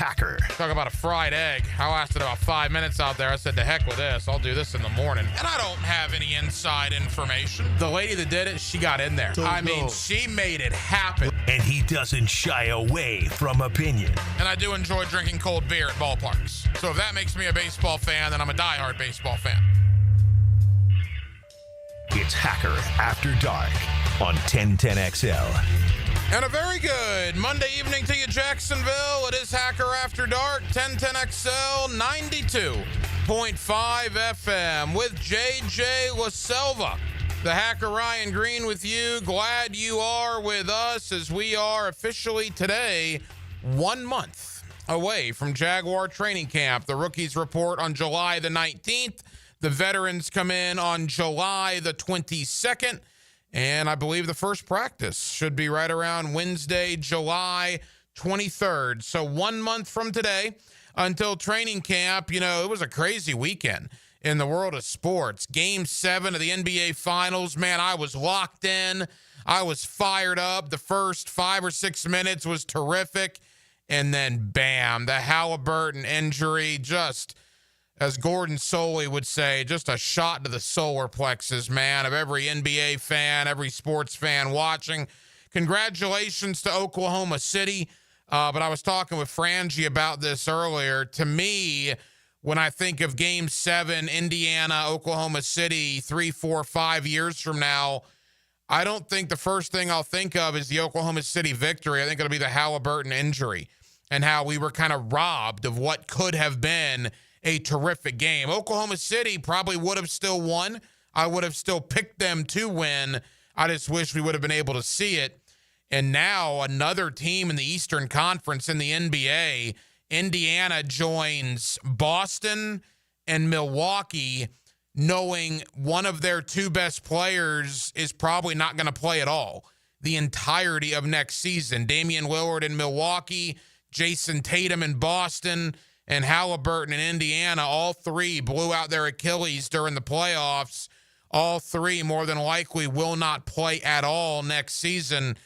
Hacker. Talk about a fried egg. I lasted about 5 minutes out there. I said, to heck with this. I'll do this in the morning. And I don't have any inside information. The lady that did it, she got in there. She made it happen. And he doesn't shy away from opinion. And I do enjoy drinking cold beer at ballparks. So if that makes me a baseball fan, then I'm a diehard baseball fan. It's Hacker After Dark on 1010XL. And a very good Monday evening to you, Jacksonville. It is Hacker After Dark, 1010XL 92.5 FM with JJ LaSelva. The Hacker Ryan Green with you. Glad you are with us as we are officially today 1 month away from Jaguar training camp. The rookies report on July the 19th. The veterans come in on July the 22nd. And I believe the first practice should be right around Wednesday, July 23rd. So 1 month from today until training camp. You know, it was a crazy weekend in the world of sports. Game 7 of the NBA Finals. Man, I was locked in. I was fired up. The first 5 or 6 minutes was terrific. And then, bam, the Halliburton injury, just, as Gordon Soley would say, just a shot to the solar plexus, man, of every NBA fan, every sports fan watching. Congratulations to Oklahoma City. But I was talking with Frangie about this earlier. To me, when I think of Game 7, Indiana, Oklahoma City, 3, 4, 5 years from now, I don't think the first thing I'll think of is the Oklahoma City victory. I think it'll be the Halliburton injury and how we were kind of robbed of what could have been a terrific game. Oklahoma City probably would have still won. I would have still picked them to win. I just wish we would have been able to see it. And now another team in the Eastern Conference in the NBA, Indiana joins Boston and Milwaukee, knowing one of their two best players is probably not going to play at all the entirety of next season. Damian Lillard in Milwaukee, Jason Tatum in Boston, and Halliburton in Indiana. All three blew out their Achilles during the playoffs. All three more than likely will not play at all next season.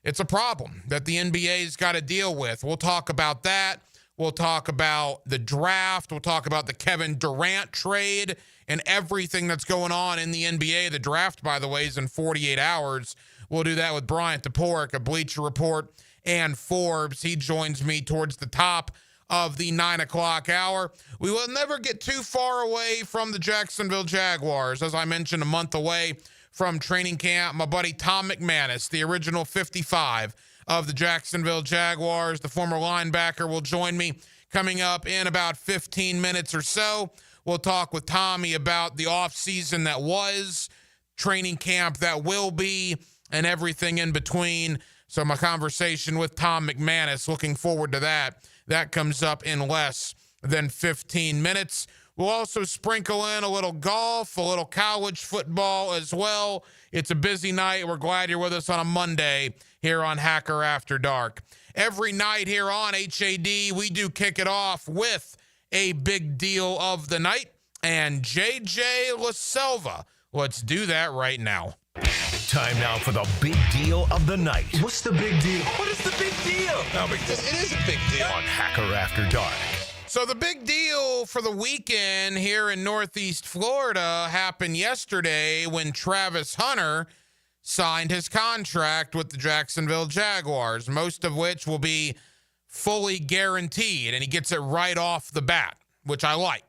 It's a problem that the NBA's got to deal with. We'll talk about that. We'll talk about the draft. We'll talk about the Kevin Durant trade and everything that's going on in the NBA. The draft, by the way, is in 48 hours. We'll do that with Brian Toporek of Bleacher Report and Forbes. He joins me towards the top of the 9 o'clock hour. We will never get too far away from the Jacksonville Jaguars. As I mentioned, a month away from training camp. My buddy Tom McManus, the original 55 of the Jacksonville Jaguars, the former linebacker, will join me coming up in about 15 minutes or so. We'll talk with Tommy about the offseason that was, training camp that will be, and everything in between. So my conversation with Tom McManus, looking forward to that. That comes up in less than 15 minutes. We'll also sprinkle in a little golf, a little college football as well. It's a busy night. We're glad you're with us on a Monday here on Hacker After Dark. Every night here on HAD, we do kick it off with a big deal of the night. And JJ LaSelva, let's do that right now. Time now for the big deal of the night. What's the big deal? What is the big deal? No, because it is a big deal. On Hacker After Dark. So the big deal for the weekend here in Northeast Florida happened yesterday when Travis Hunter signed his contract with the Jacksonville Jaguars, most of which will be fully guaranteed, and he gets it right off the bat, which I like.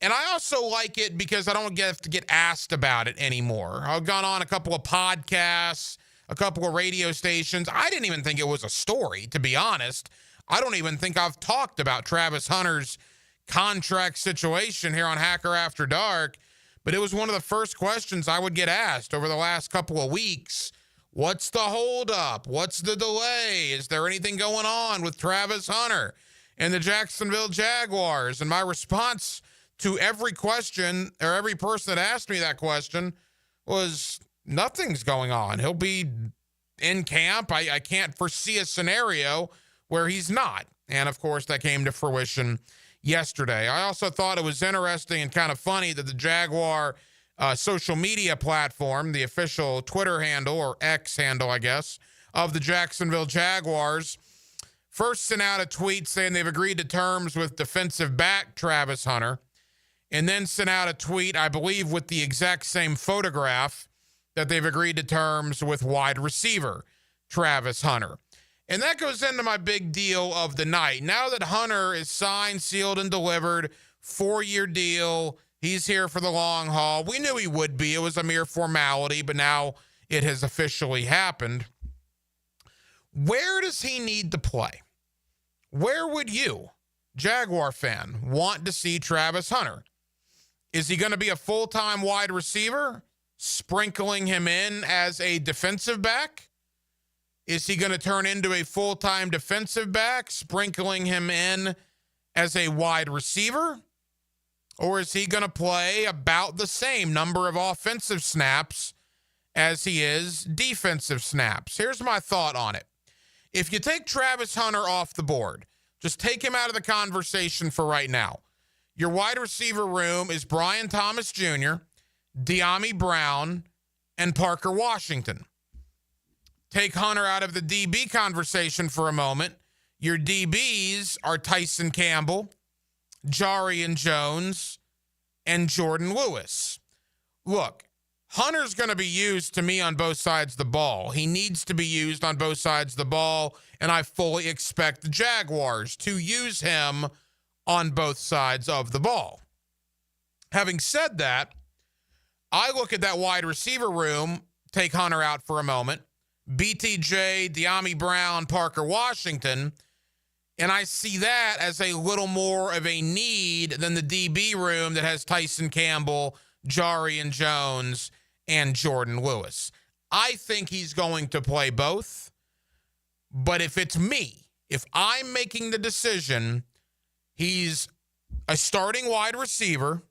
And I also like it because I don't have to get asked about it anymore. I've gone on a couple of podcasts, a couple of radio stations. I didn't even think it was a story, to be honest. I don't even think I've talked about Travis Hunter's contract situation here on Hacker After Dark, but it was one of the first questions I would get asked over the last couple of weeks. What's the holdup? What's the delay? Is there anything going on with Travis Hunter and the Jacksonville Jaguars? And my response to every question, or every person that asked me that question, was nothing's going on. He'll be in camp. I can't foresee a scenario where he's not. And of course, that came to fruition yesterday. I also thought it was interesting and kind of funny that the Jaguar social media platform, the official Twitter handle, or X handle, I guess, of the Jacksonville Jaguars, First sent out a tweet saying they've agreed to terms with defensive back Travis Hunter, and then sent out a tweet, I believe, with the exact same photograph that they've agreed to terms with wide receiver Travis Hunter. And that goes into my big deal of the night. Now that Hunter is signed, sealed, and delivered, 4-year deal, he's here for the long haul. We knew he would be. It was a mere formality, but now it has officially happened. Where does he need to play? Where would you, Jaguar fan, want to see Travis Hunter? Is he going to be a full-time wide receiver, sprinkling him in as a defensive back? Is he going to turn into a full-time defensive back, sprinkling him in as a wide receiver? Or is he going to play about the same number of offensive snaps as he is defensive snaps? Here's my thought on it. If you take Travis Hunter off the board, just take him out of the conversation for right now. Your wide receiver room is Brian Thomas Jr., De'Ami Brown, and Parker Washington. Take Hunter out of the DB conversation for a moment. Your DBs are Tyson Campbell, Jarian Jones, and Jordan Lewis. Look, Hunter's going to be used to me on both sides of the ball. He needs to be used on both sides of the ball, and I fully expect the Jaguars to use him on both sides of the ball. Having said that, I look at that wide receiver room, take Hunter out for a moment, BTJ, De'Ami Brown, Parker Washington, and I see that as a little more of a need than the DB room that has Tyson Campbell, Jarian Jones, and Jordan Lewis. I think he's going to play both, but if it's me, if I'm making the decision, he's a starting wide receiver,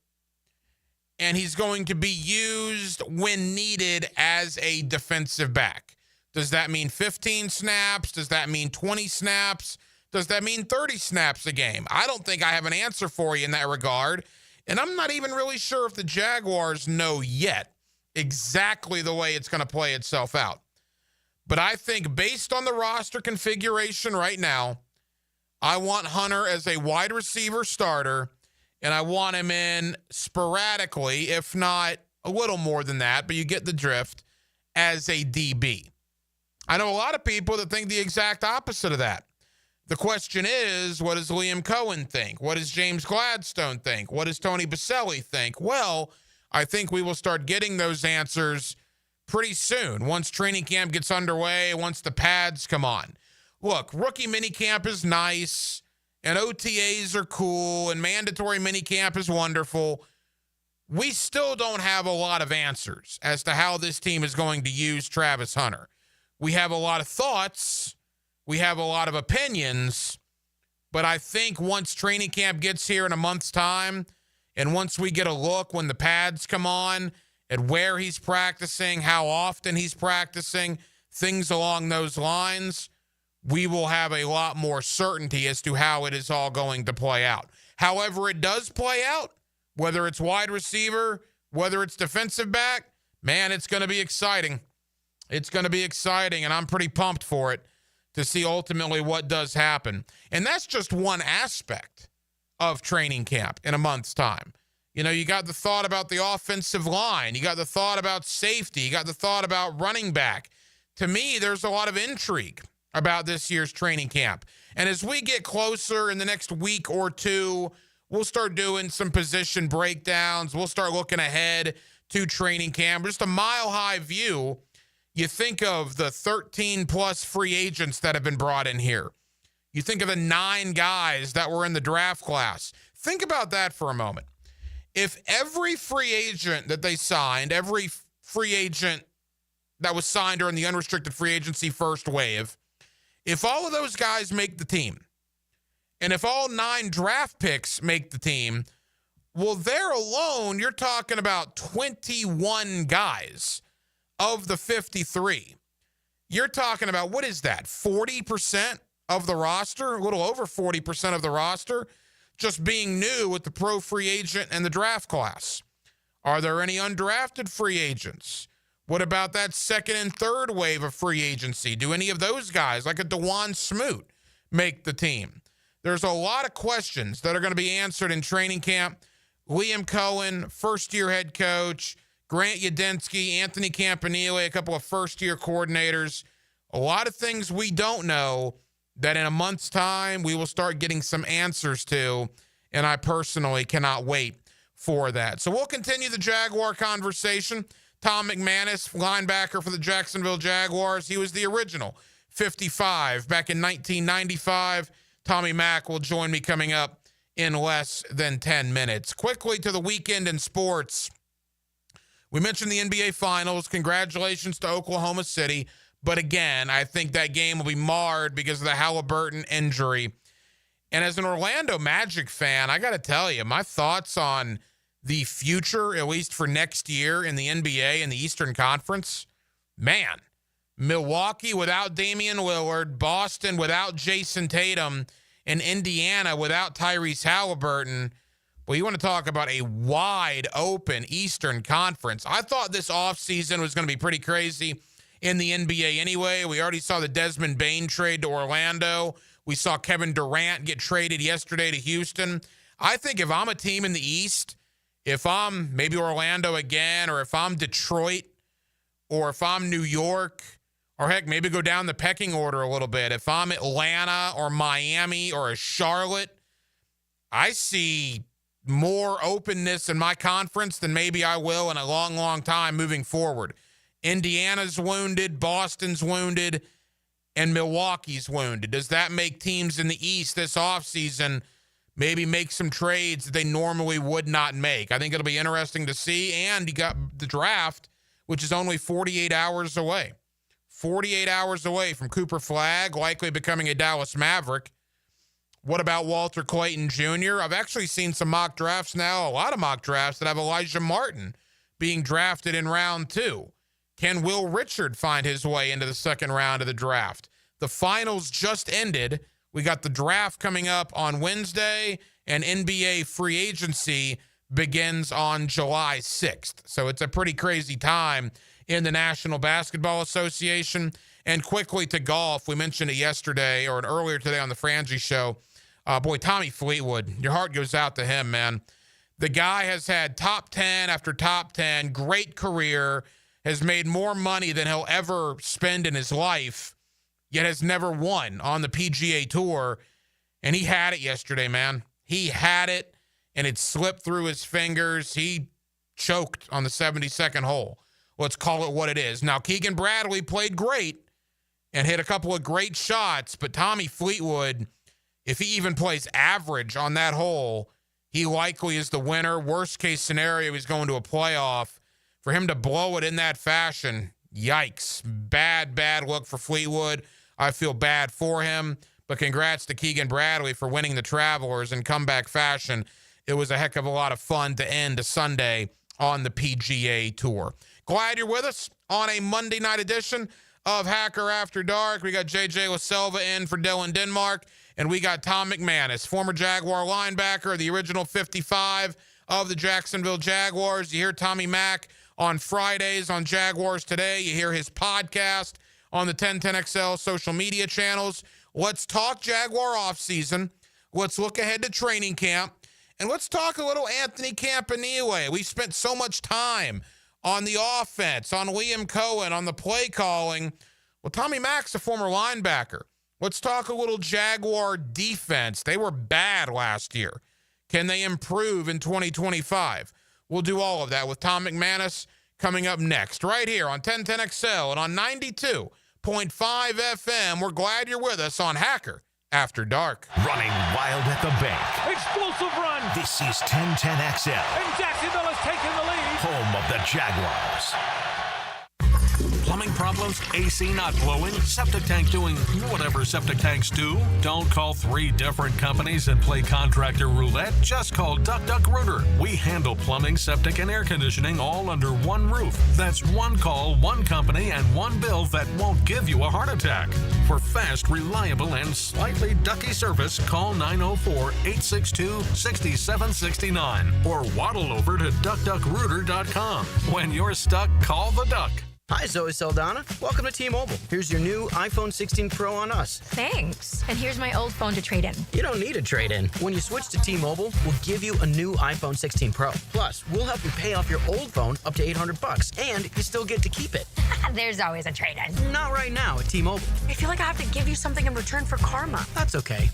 and he's going to be used when needed as a defensive back. Does that mean 15 snaps? Does that mean 20 snaps? Does that mean 30 snaps a game? I don't think I have an answer for you in that regard. And I'm not even really sure if the Jaguars know yet exactly the way it's going to play itself out. But I think based on the roster configuration right now, I want Hunter as a wide receiver starter, and I want him in sporadically, if not a little more than that, but you get the drift, as a DB. I know a lot of people that think the exact opposite of that. The question is, what does Liam Cohen think? What does James Gladstone think? What does Tony Baselli think? Well, I think we will start getting those answers pretty soon, once training camp gets underway, once the pads come on. Look, rookie minicamp is nice, and OTAs are cool, and mandatory minicamp is wonderful. We still don't have a lot of answers as to how this team is going to use Travis Hunter. We have a lot of thoughts. We have a lot of opinions. But I think once training camp gets here in a month's time, and once we get a look when the pads come on at where he's practicing, how often he's practicing, things along those lines, we will have a lot more certainty as to how it is all going to play out. However it does play out, whether it's wide receiver, whether it's defensive back, man, it's going to be exciting. It's going to be exciting, and I'm pretty pumped for it to see ultimately what does happen. And that's just one aspect of training camp in a month's time. You know, you got the thought about the offensive line. You got the thought about safety. You got the thought about running back. To me, there's a lot of intrigue about this year's training camp. And as we get closer in the next week or two, we'll start doing some position breakdowns. We'll start looking ahead to training camp. Just a mile-high view. You think of the 13-plus free agents that have been brought in here. You think of the 9 guys that were in the draft class. Think about that for a moment. If every free agent that they signed, every free agent that was signed during the unrestricted free agency first wave, if all of those guys make the team, and if all 9 draft picks make the team, well, there alone, you're talking about 21 guys of the 53. You're talking about, what is that, 40% of the roster, a little over 40% of the roster, just being new with the pro free agent and the draft class. Are there any undrafted free agents? What about that second and third wave of free agency? Do any of those guys, like a DeJuan Smoot, make the team. There's a lot of questions that are going to be answered in training camp. Liam Cohen, first-year head coach, Grant Udinski, Anthony Campanile, a couple of first-year coordinators. A lot of things we don't know that in a month's time we will start getting some answers to, and I personally cannot wait for that. So we'll continue the Jaguar conversation. Tom McManus, linebacker for the Jacksonville Jaguars. He was the original 55 back in 1995. Tommy Mack will join me coming up in less than 10 minutes. Quickly to the weekend in sports. We mentioned the NBA Finals. Congratulations to Oklahoma City. But again, I think that game will be marred because of the Halliburton injury. And as an Orlando Magic fan, I got to tell you, my thoughts on the future, at least for next year in the NBA and the Eastern Conference, man, Milwaukee without Damian Lillard, Boston without Jason Tatum, and Indiana without Tyrese Halliburton. Well, you want to talk about a wide open Eastern Conference. I thought this offseason was going to be pretty crazy in the NBA anyway. We already saw the Desmond Bane trade to Orlando. We saw Kevin Durant get traded yesterday to Houston. I think if I'm a team in the East, if I'm maybe Orlando again, or if I'm Detroit, or if I'm New York, or heck, maybe go down the pecking order a little bit. If I'm Atlanta or Miami or a Charlotte, I see more openness in my conference than maybe I will in a long, long time moving forward. Indiana's wounded, Boston's wounded, and Milwaukee's wounded. Does that make teams in the East this offseason maybe make some trades that they normally would not make? I think it'll be interesting to see. And you got the draft, which is only 48 hours away. 48 hours away from Cooper Flagg likely becoming a Dallas Maverick. What about Walter Clayton Jr.? I've actually seen some mock drafts now, a lot of mock drafts that have Elijah Martin being drafted in round 2. Can Will Richard find his way into the second round of the draft? The finals just ended. We got the draft coming up on Wednesday, and NBA free agency begins on July 6th. So it's a pretty crazy time in the National Basketball Association. And quickly to golf, we mentioned it yesterday or earlier today on the Frangie Show. Boy, Tommy Fleetwood, your heart goes out to him, man. The guy has had top 10 after top 10, great career, has made more money than he'll ever spend in his life, yet has never won on the PGA Tour. And he had it yesterday, man. He had it, and it slipped through his fingers. He choked on the 72nd hole. Let's call it what it is. Now, Keegan Bradley played great and hit a couple of great shots, but Tommy Fleetwood, if he even plays average on that hole, he likely is the winner. Worst case scenario, he's going to a playoff. For him to blow it in that fashion, yikes. Bad look for Fleetwood. I feel bad for him, but congrats to Keegan Bradley for winning the Travelers in comeback fashion. It was a heck of a lot of fun to end a Sunday on the PGA Tour. Glad you're with us on a Monday night edition of Hacker After Dark. We got JJ LaSelva in for Dylan Denmark, and we got Tom McManus, former Jaguar linebacker, the original 55 of the Jacksonville Jaguars. You hear Tommy Mack on Fridays on Jaguars Today. You hear his podcast on the 1010XL social media channels. Let's talk Jaguar offseason. Let's look ahead to training camp. And let's talk a little Anthony Campanile. We spent so much time on the offense, on Liam Cohen, on the play calling. Well, Tommy Mack's a former linebacker. Let's talk a little Jaguar defense. They were bad last year. Can they improve in 2025? We'll do all of that with Tom McManus coming up next, right here on 1010XL and on 92.5 FM. We're glad you're with us on Hacker After Dark. Running wild at the bank. Explosive run. This is 1010XL, And Jacksonville has taken the lead. home of the Jaguars. Plumbing problems? AC not blowing? Septic tank doing whatever septic tanks do? Don't call 3 different companies and play contractor roulette. Just call Duck Rooter. We handle plumbing, septic, and air conditioning all under one roof. That's one call, one company, and one bill that won't give you a heart attack. For fast, reliable, and slightly ducky service, call 904-862-6769 or waddle over to duckduckrooter.com. When you're stuck, call the Duck. Hi, Zoe Saldana. Welcome to T-Mobile. Here's your new iPhone 16 Pro on us. Thanks. And here's my old phone to trade in. You don't need a trade-in. When you switch to T-Mobile, we'll give you a new iPhone 16 Pro. Plus, we'll help you pay off your old phone up to $800, and you still get to keep it. There's always a trade-in. Not right now at T-Mobile. I feel like I have to give you something in return for karma. That's okay.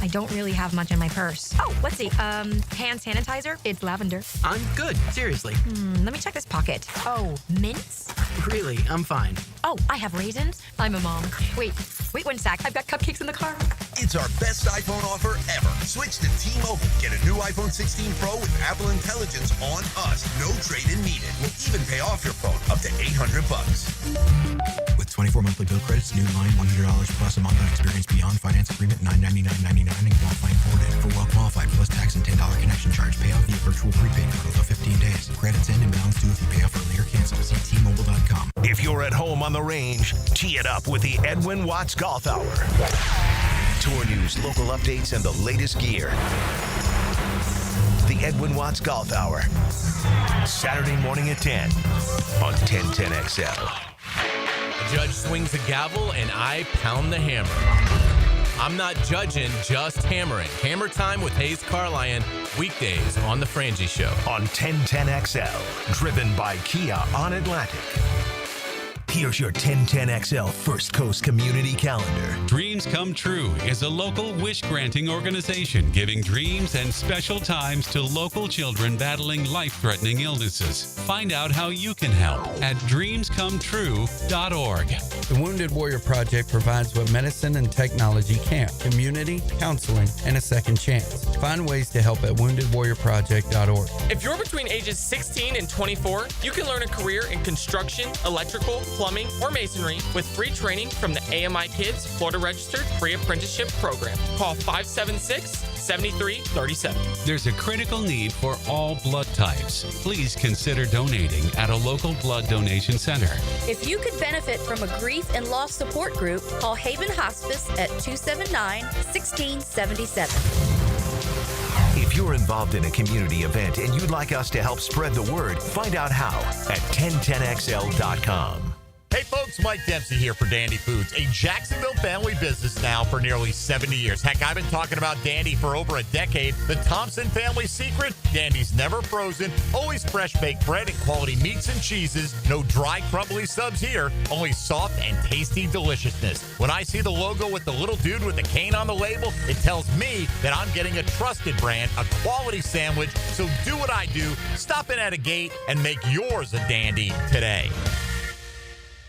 I don't really have much in my purse. Oh, let's see. Hand sanitizer. It's lavender. I'm good. Seriously. Let me check this pocket. Oh, mints? Really, I'm fine. Oh, I have raisins. I'm a mom. Wait 1 sec. I've got cupcakes in the car. It's our best iPhone offer ever. Switch to T-Mobile. Get a new iPhone 16 Pro with Apple Intelligence on us. No trade-in needed. We'll even pay off your phone up to $800. With 24 monthly bill credits, new line $100 plus a month on experience beyond finance agreement $999.99 and qualifying forwarded. For well qualified plus tax and $10 connection charge. Pay off via virtual prepaid for up to 15 days. Credits end and balance due if you pay off early or cancel. See T-Mobile.com. If you're at home on the range, tee it up with the Edwin Watts Golf Hour. Tour news, local updates, and the latest gear. The Edwin Watts Golf Hour. Saturday morning at 10 on 1010XL. The judge swings a gavel and I pound the hammer. I'm not judging, just hammering. Hammer time with Hayes Carlyon, weekdays on The Frangie Show. On 1010XL, driven by Kia on Atlantic. Here's your 1010XL First Coast Community Calendar. Dreams Come True is a local wish-granting organization giving dreams and special times to local children battling life-threatening illnesses. Find out how you can help at dreamscometrue.org. The Wounded Warrior Project provides what medicine and technology can't: community, counseling, and a second chance. Find ways to help at woundedwarriorproject.org. If you're between ages 16 and 24, you can learn a career in construction, electrical, plumbing, or masonry with free training from the AMI Kids Florida Registered Free Apprenticeship Program. Call 576-7337. There's a critical need for all blood types. Please consider donating at a local blood donation center. If you could benefit from a grief and loss support group, call Haven Hospice at 279-1677. If you're involved in a community event and you'd like us to help spread the word, find out how at 1010XL.com. Hey folks, Mike Dempsey here for Dandy Foods, a Jacksonville family business now for nearly 70 years. Heck, I've been talking about Dandy for over a decade. The Thompson family secret: Dandy's never frozen, always fresh baked bread and quality meats and cheeses. No dry, crumbly subs here, only soft and tasty deliciousness. When I see the logo with the little dude with the cane on the label, it tells me that I'm getting a trusted brand, a quality sandwich. So do what I do, stop in at a gate and make yours a Dandy today.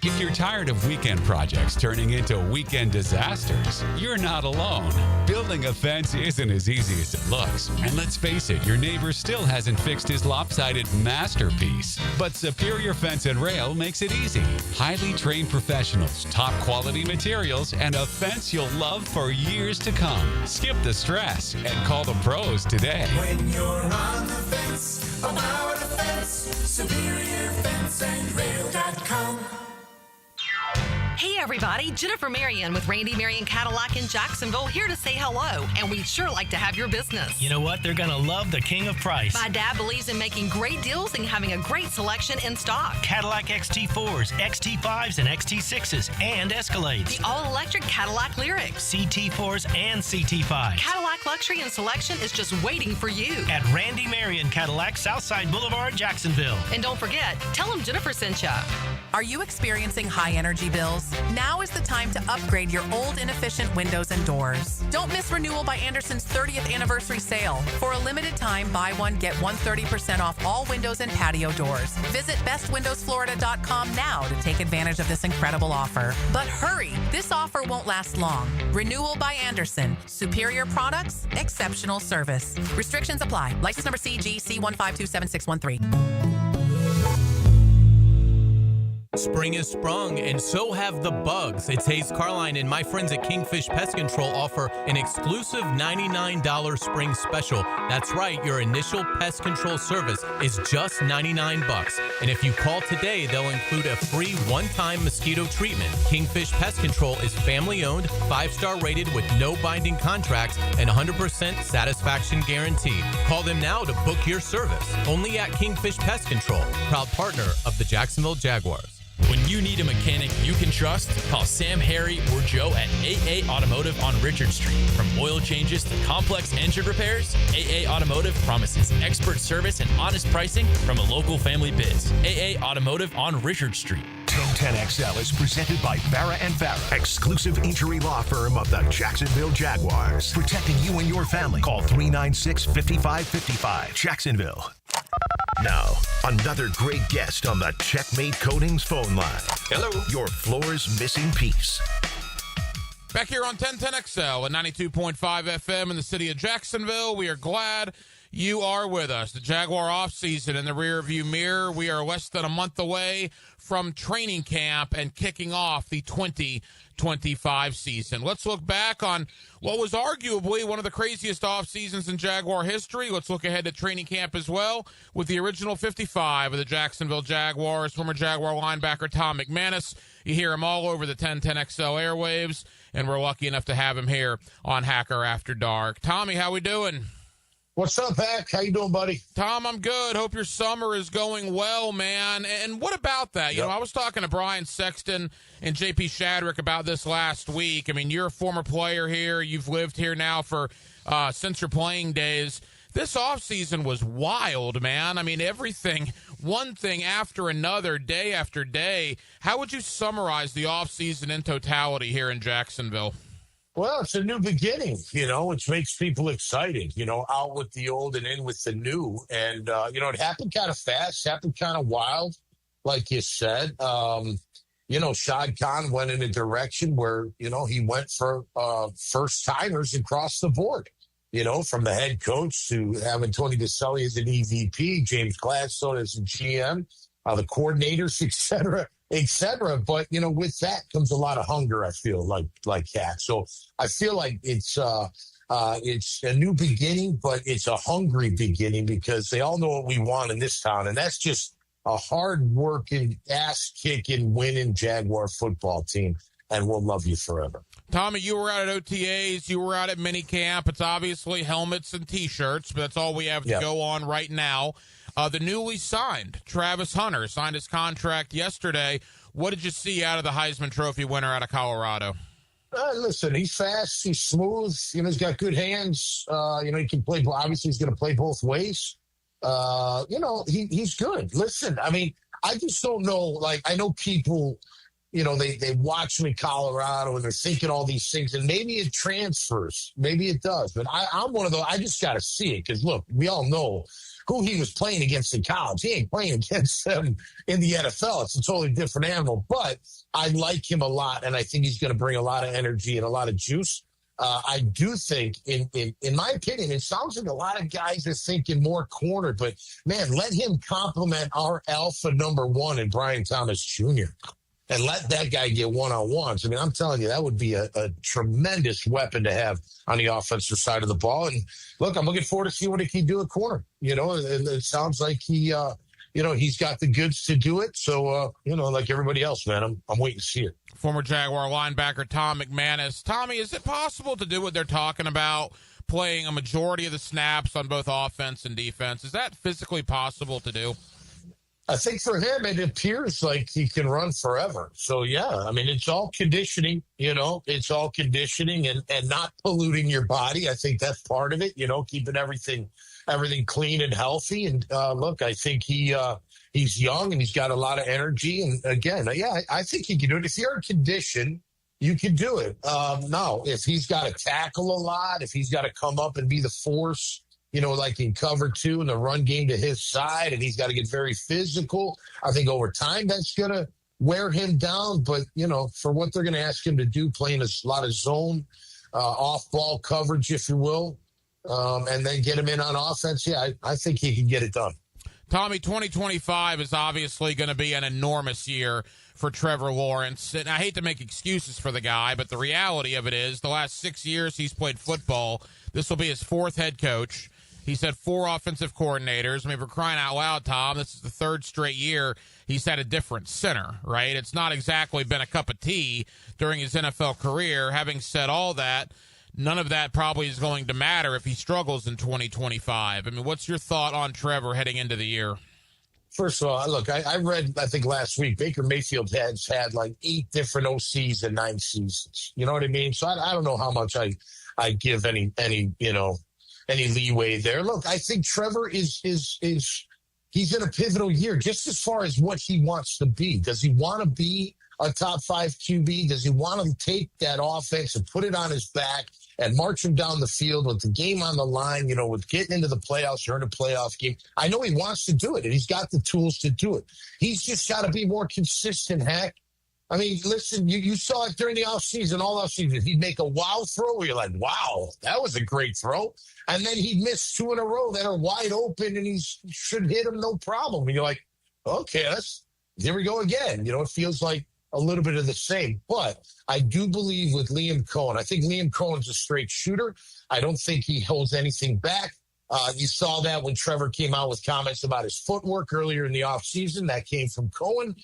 If you're tired of weekend projects turning into weekend disasters, you're not alone. Building a fence isn't as easy as it looks. And let's face it, your neighbor still hasn't fixed his lopsided masterpiece. But Superior Fence and Rail makes it easy. Highly trained professionals, top quality materials, and a fence you'll love for years to come. Skip the stress and call the pros today. When you're on the fence, about a fence, SuperiorFenceandRail.com. Hey everybody, Jennifer Marion with Randy Marion Cadillac in Jacksonville, here to say hello, and we'd sure like to have your business. You know what? They're going to love the king of price. My dad believes in making great deals and having a great selection in stock. Cadillac XT4s, XT5s, and XT6s, and Escalades. The all-electric Cadillac Lyriq. CT4s and CT5s. Cadillac luxury and selection is just waiting for you. At Randy Marion Cadillac, Southside Boulevard, Jacksonville. And don't forget, tell them Jennifer sent ya. Are you experiencing high energy bills? Now is the time to upgrade your old inefficient windows and doors. Don't miss Renewal by Andersen's 30th anniversary sale. For a limited time, buy one, get 130% off all windows and patio doors. Visit bestwindowsflorida.com now to take advantage of this incredible offer. But hurry, this offer won't last long. Renewal by Andersen. Superior products, exceptional service. Restrictions apply. License number CGC 1527613. Spring has sprung, and so have the bugs. It's Hayes Carlyon and my friends at Kingfish Pest Control offer an exclusive $99 spring special. That's right, your initial pest control service is just $99. And if you call today, they'll include a free one-time mosquito treatment. Kingfish Pest Control is family-owned, 5-star rated with no binding contracts, and 100% satisfaction guarantee. Call them now to book your service. Only at Kingfish Pest Control, proud partner of the Jacksonville Jaguars. When you need a mechanic you can trust, call Sam, Harry, or Joe at AA Automotive on Richard Street. From oil changes to complex engine repairs, AA Automotive promises expert service and honest pricing from a local family biz. AA Automotive on Richard Street. 1010XL is presented by Farah and Farah, exclusive injury law firm of the Jacksonville Jaguars. Protecting you and your family. Call 396-5555. Jacksonville. Now, another great guest on the Checkmate Coatings phone line. Hello. Your floor's missing piece. Back here on 1010XL and 92.5 FM in the city of Jacksonville. We are glad you are with us. The Jaguar offseason in the rearview mirror. We are less than a month away from training camp and kicking off the 2025 season. Let's look back on what was arguably one of the craziest off seasons in Jaguar history. Let's look ahead to training camp as well with the original 55 of the Jacksonville Jaguars, former Jaguar linebacker Tom McManus. You hear him all over the 1010XL airwaves, and we're lucky enough to have him here on Hacker After Dark. Tommy, how we doing? What's up, Hack? How you doing, buddy? Tom, I'm good. Hope your summer is going well, man. And what about that? You know, I was talking to Brian Sexton and JP Shadrick about this last week. I mean, you're a former player here. You've lived here now for since your playing days. This offseason was wild, man. I mean, everything, one thing after another, day after day. How would you summarize the offseason in totality here in Jacksonville? Well, it's a new beginning, you know, which makes people excited, you know, out with the old and in with the new. And, you know, it happened kind of fast, happened kind of wild, like you said. You know, Shad Khan went in a direction where, you know, he went for first-timers across the board, you know, from the head coach to having Tony DeCelli as an EVP, James Gladstone as a GM, the coordinators, et cetera. But, you know, with that comes a lot of hunger, I feel like that. So I feel like it's a new beginning, but it's a hungry beginning because they all know what we want in this town. And that's just a hard-working, ass-kicking, winning Jaguar football team. And we'll love you forever. Tommy, you were out at OTAs. You were out at minicamp. It's obviously helmets and T-shirts, but that's all we have to go on right now. The newly signed Travis Hunter signed his contract yesterday. What did you see out of the Heisman Trophy winner out of Colorado? Listen, he's fast. He's smooth. You know, he's got good hands. You know, he can play. Obviously, he's going to play both ways. You know, he's good. Listen, I mean, I just don't know. Like, I know people, you know, they watch me Colorado and they're thinking all these things, and maybe it transfers. Maybe it does. But I'm one of those. I just got to see it because, look, we all know who he was playing against in college. He ain't playing against them in the NFL. It's a totally different animal. But I like him a lot, and I think he's going to bring a lot of energy and a lot of juice. I do think, in my opinion, it sounds like a lot of guys are thinking more corner. But, man, let him complement our alpha number one in Brian Thomas Jr., and let that guy get one-on-ones. I mean, I'm telling you, that would be a tremendous weapon to have on the offensive side of the ball. And, look, I'm looking forward to see what he can do at corner. You know, and it sounds like he, you know, he's got the goods to do it. So, you know, like everybody else, man, I'm waiting to see it. Former Jaguar linebacker Tom McManus. Tommy, is it possible to do what they're talking about, playing a majority of the snaps on both offense and defense? Is that physically possible to do? I think for him, it appears like he can run forever. So, yeah, I mean, it's all conditioning, you know, it's all conditioning and not polluting your body. I think that's part of it, you know, keeping everything clean and healthy. And look, I think he's young and he's got a lot of energy. And again, yeah, I think he can do it. If you're in condition, you can do it. Now, if he's got to tackle a lot, if he's got to come up and be the force, you know, like in cover two and the run game to his side, and he's got to get very physical, I think over time that's going to wear him down. But, you know, for what they're going to ask him to do, playing a lot of zone, off-ball coverage, if you will, and then get him in on offense, yeah, I think he can get it done. Tommy, 2025 is obviously going to be an enormous year for Trevor Lawrence. And I hate to make excuses for the guy, but the reality of it is the last 6 years he's played football, this will be his fourth head coach. He's had 4 offensive coordinators. I mean, for crying out loud, Tom, this is the 3rd straight year he's had a different center, right? It's not exactly been a cup of tea during his NFL career. Having said all that, none of that probably is going to matter if he struggles in 2025. I mean, what's your thought on Trevor heading into the year? First of all, look, I read, I think last week, Baker Mayfield has had like 8 different OCs in 9 seasons. You know what I mean? So I don't know how much I give any leeway there. Look, I think Trevor is he's in a pivotal year just as far as what he wants to be. Does he want to be a top 5 QB? Does he want to take that offense and put it on his back and march him down the field with the game on the line, with getting into the playoffs or in a playoff game? I know he wants to do it, and he's got the tools to do it. He's just got to be more consistent, Hack. I mean, listen, you saw it during the offseason, all offseason. He'd make a wow throw where you're like, wow, that was a great throw. And then he'd miss 2 in a row that are wide open, and he should hit them no problem. And you're like, okay, here we go again. It feels like a little bit of the same. But I do believe with Liam Cohen, I think Liam Cohen's a straight shooter. I don't think he holds anything back. You saw that when Trevor came out with comments about his footwork earlier in the offseason. That came from Cohen.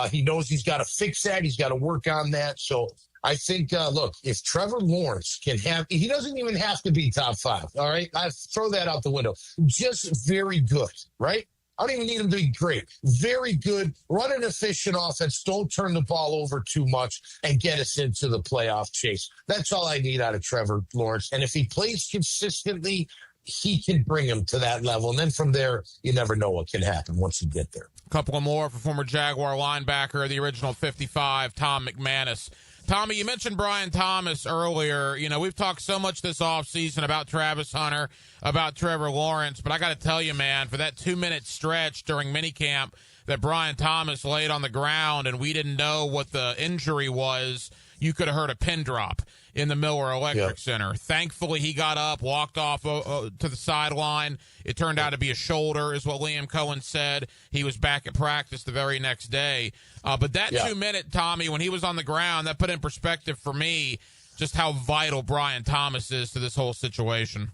He knows he's got to fix that. He's got to work on that. So I think, look, if Trevor Lawrence he doesn't even have to be top 5, all right? I throw that out the window. Just very good, right? I don't even need him to be great. Very good. Run an efficient offense. Don't turn the ball over too much and get us into the playoff chase. That's all I need out of Trevor Lawrence. And if he plays consistently, he can bring him to that level. And then from there, you never know what can happen once you get there. A couple of more for former Jaguar linebacker, the original 55, Tom McManus. Tommy, you mentioned Brian Thomas earlier. We've talked so much this offseason about Travis Hunter, about Trevor Lawrence, but I got to tell you, man, for that 2-minute stretch during minicamp that Brian Thomas laid on the ground and we didn't know what the injury was, you could have heard a pin drop in the Miller Electric Center. Thankfully, he got up, walked off to the sideline. It turned out to be a shoulder, is what Liam Cohen said. He was back at practice the very next day. But that 2-minute, Tommy, when he was on the ground, that put in perspective for me just how vital Brian Thomas is to this whole situation.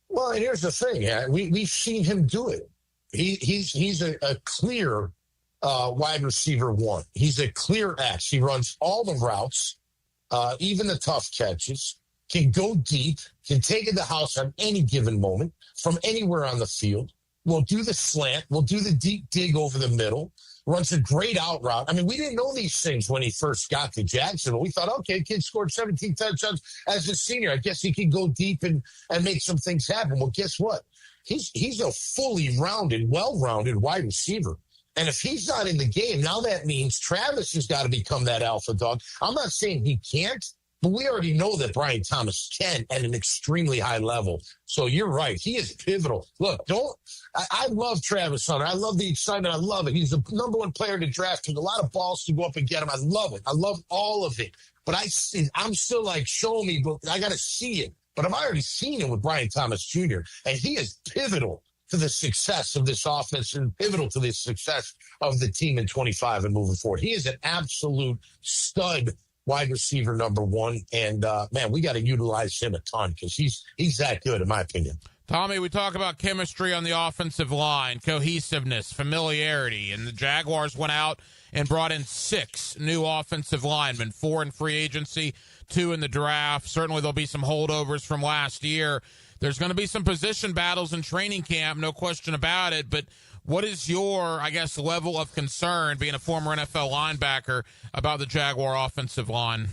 Well, and here's the thing. We've seen him do it. He's a clear wide receiver 1. He's a clear X. He runs all the routes. Even the tough catches, can go deep, can take it to the house on any given moment from anywhere on the field. Will do the slant, will do the deep dig over the middle, runs a great out route. I mean, we didn't know these things when he first got to Jacksonville. We thought, okay, kid scored 17 touchdowns as a senior. I guess he can go deep and make some things happen. Well, guess what? He's a fully rounded, well-rounded wide receiver. And if he's not in the game, now that means Travis has got to become that alpha dog. I'm not saying he can't, but we already know that Brian Thomas can at an extremely high level. So you're right. He is pivotal. Look, I love Travis Hunter. I love the excitement. I love it. He's the number 1 player to draft with a lot of balls to go up and get him. I love it. I love all of it. But I'm still like, show me, but I got to see it. But I've already seen it with Brian Thomas Jr., and he is pivotal to the success of this offense and pivotal to the success of the team in 25 and moving forward. He is an absolute stud wide receiver number 1. And, man, we got to utilize him a ton because he's that good, in my opinion. Tommy, we talk about chemistry on the offensive line, cohesiveness, familiarity, and the Jaguars went out and brought in 6 new offensive linemen, 4 in free agency, 2 in the draft. Certainly there'll be some holdovers from last year. There's going to be some position battles in training camp, no question about it. But what is your, level of concern, being a former NFL linebacker, about the Jaguar offensive line?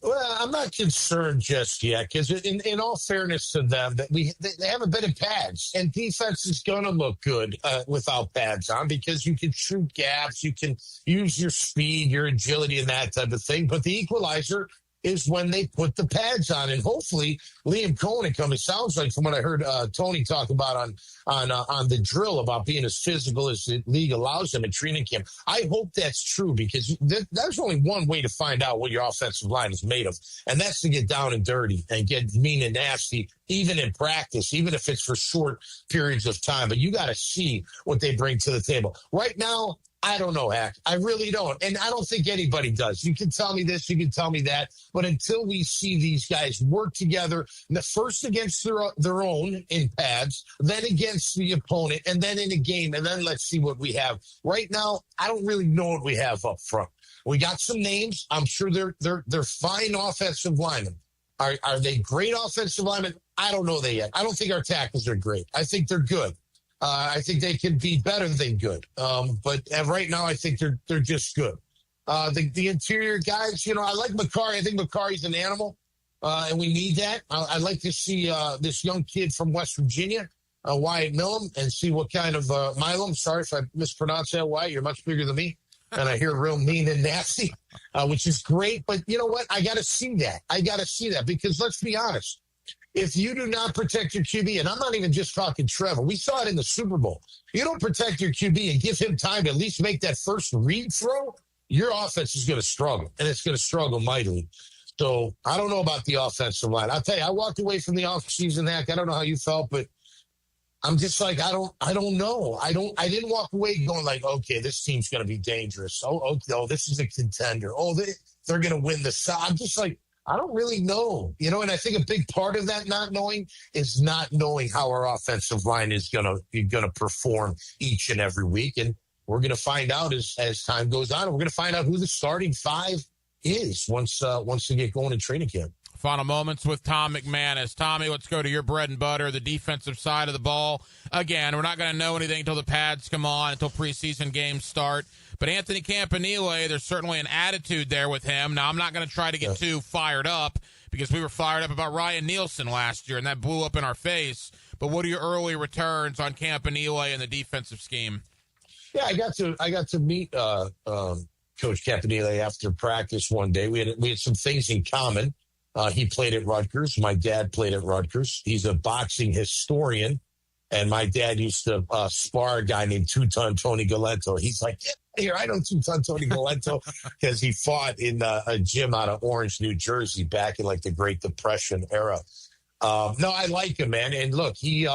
Well, I'm not concerned just yet because, in all fairness to them, that they haven't been in pads, and defense is going to look good without pads on because you can shoot gaps, you can use your speed, your agility, and that type of thing. But the equalizer is when they put the pads on, and hopefully Liam Cohen it sounds like from what I heard Tony talk about on the drill about being as physical as the league allows them in training camp. I hope that's true because there's only one way to find out what your offensive line is made of, and that's to get down and dirty and get mean and nasty, even in practice, even if it's for short periods of time. But you got to see what they bring to the table. Right now, I don't know, Hack. I really don't. And I don't think anybody does. You can tell me this, you can tell me that. But until we see these guys work together, first against their own in pads, then against the opponent, and then in a game, and then let's see what we have. Right now, I don't really know what we have up front. We got some names. I'm sure they're fine offensive linemen. Are they great offensive linemen? I don't know that yet. I don't think our tackles are great. I think they're good. I think they can be better than good. But right now, I think they're just good. The interior guys, I like Macari. I think Macari's an animal, and we need that. I'd like to see this young kid from West Virginia, Wyatt Millam, and see what kind of Milam. Sorry if I mispronounced that, Wyatt. You're much bigger than me, and I hear real mean and nasty, which is great. But you know what? I got to see that. Because let's be honest. If you do not protect your QB, and I'm not even just talking Trevor, we saw it in the Super Bowl. You don't protect your QB and give him time to at least make that first read throw, your offense is going to struggle, and it's going to struggle mightily. So I don't know about the offensive line. I'll tell you, I walked away from the offseason, Hack. I don't know how you felt, but I'm just like, I don't know. I didn't walk away going like, okay, this team's going to be dangerous. Oh, this is a contender. Oh, they're going to win the side. I'm just like, I don't really know, and I think a big part of that not knowing is not knowing how our offensive line is gonna perform each and every week, and we're gonna find out as time goes on. We're gonna find out who the starting five is once we get going in training camp. Final moments with Tom McManus. Tommy, let's go to your bread and butter, the defensive side of the ball. Again, we're not going to know anything until the pads come on, until preseason games start. But Anthony Campanile, there's certainly an attitude there with him. Now, I'm not going to try to get too fired up because we were fired up about Ryan Nielsen last year, and that blew up in our face. But what are your early returns on Campanile and the defensive scheme? Yeah, I got to meet Coach Campanile after practice one day. We had some things in common. He played at Rutgers. My dad played at Rutgers. He's a boxing historian, and my dad used to spar a guy named Two-Ton Tony Galento. He's like, yeah, here, I know Two-Ton Tony Galento because he fought in a gym out of Orange, New Jersey back in like the Great Depression era. No, I like him, man. And look, he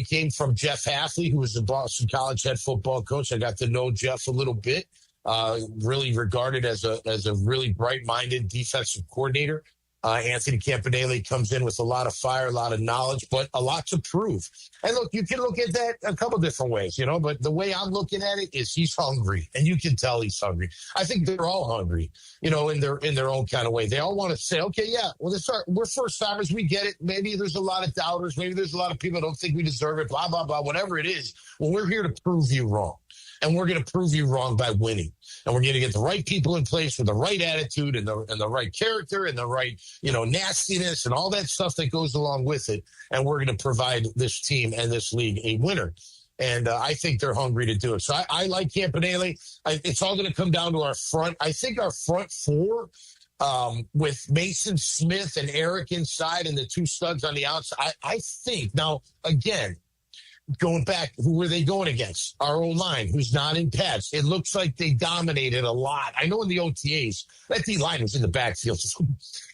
came from Jeff Hafley, who was the Boston College head football coach. I got to know Jeff a little bit, really regarded as a really bright-minded defensive coordinator. Anthony Campanile comes in with a lot of fire, a lot of knowledge, but a lot to prove. And look, you can look at that a couple different ways, but the way I'm looking at it is he's hungry, and you can tell he's hungry. I think they're all hungry, in their own kind of way. They all want to say, okay, yeah, well, we're first timers, we get it. Maybe there's a lot of doubters, maybe there's a lot of people that don't think we deserve it, blah, blah, blah, whatever it is. Well, we're here to prove you wrong. And we're going to prove you wrong by winning. And we're going to get the right people in place with the right attitude and the right character and the right, nastiness and all that stuff that goes along with it. And we're going to provide this team and this league a winner. And I think they're hungry to do it. So I like Campanile. It's all going to come down to our front. I think our front four, with Mason Smith and Eric inside and the two studs on the outside, I think, now, again, going back, who were they going against? Our O-line, who's not in pads. It looks like they dominated a lot. I know in the OTAs, that D-line was in the backfield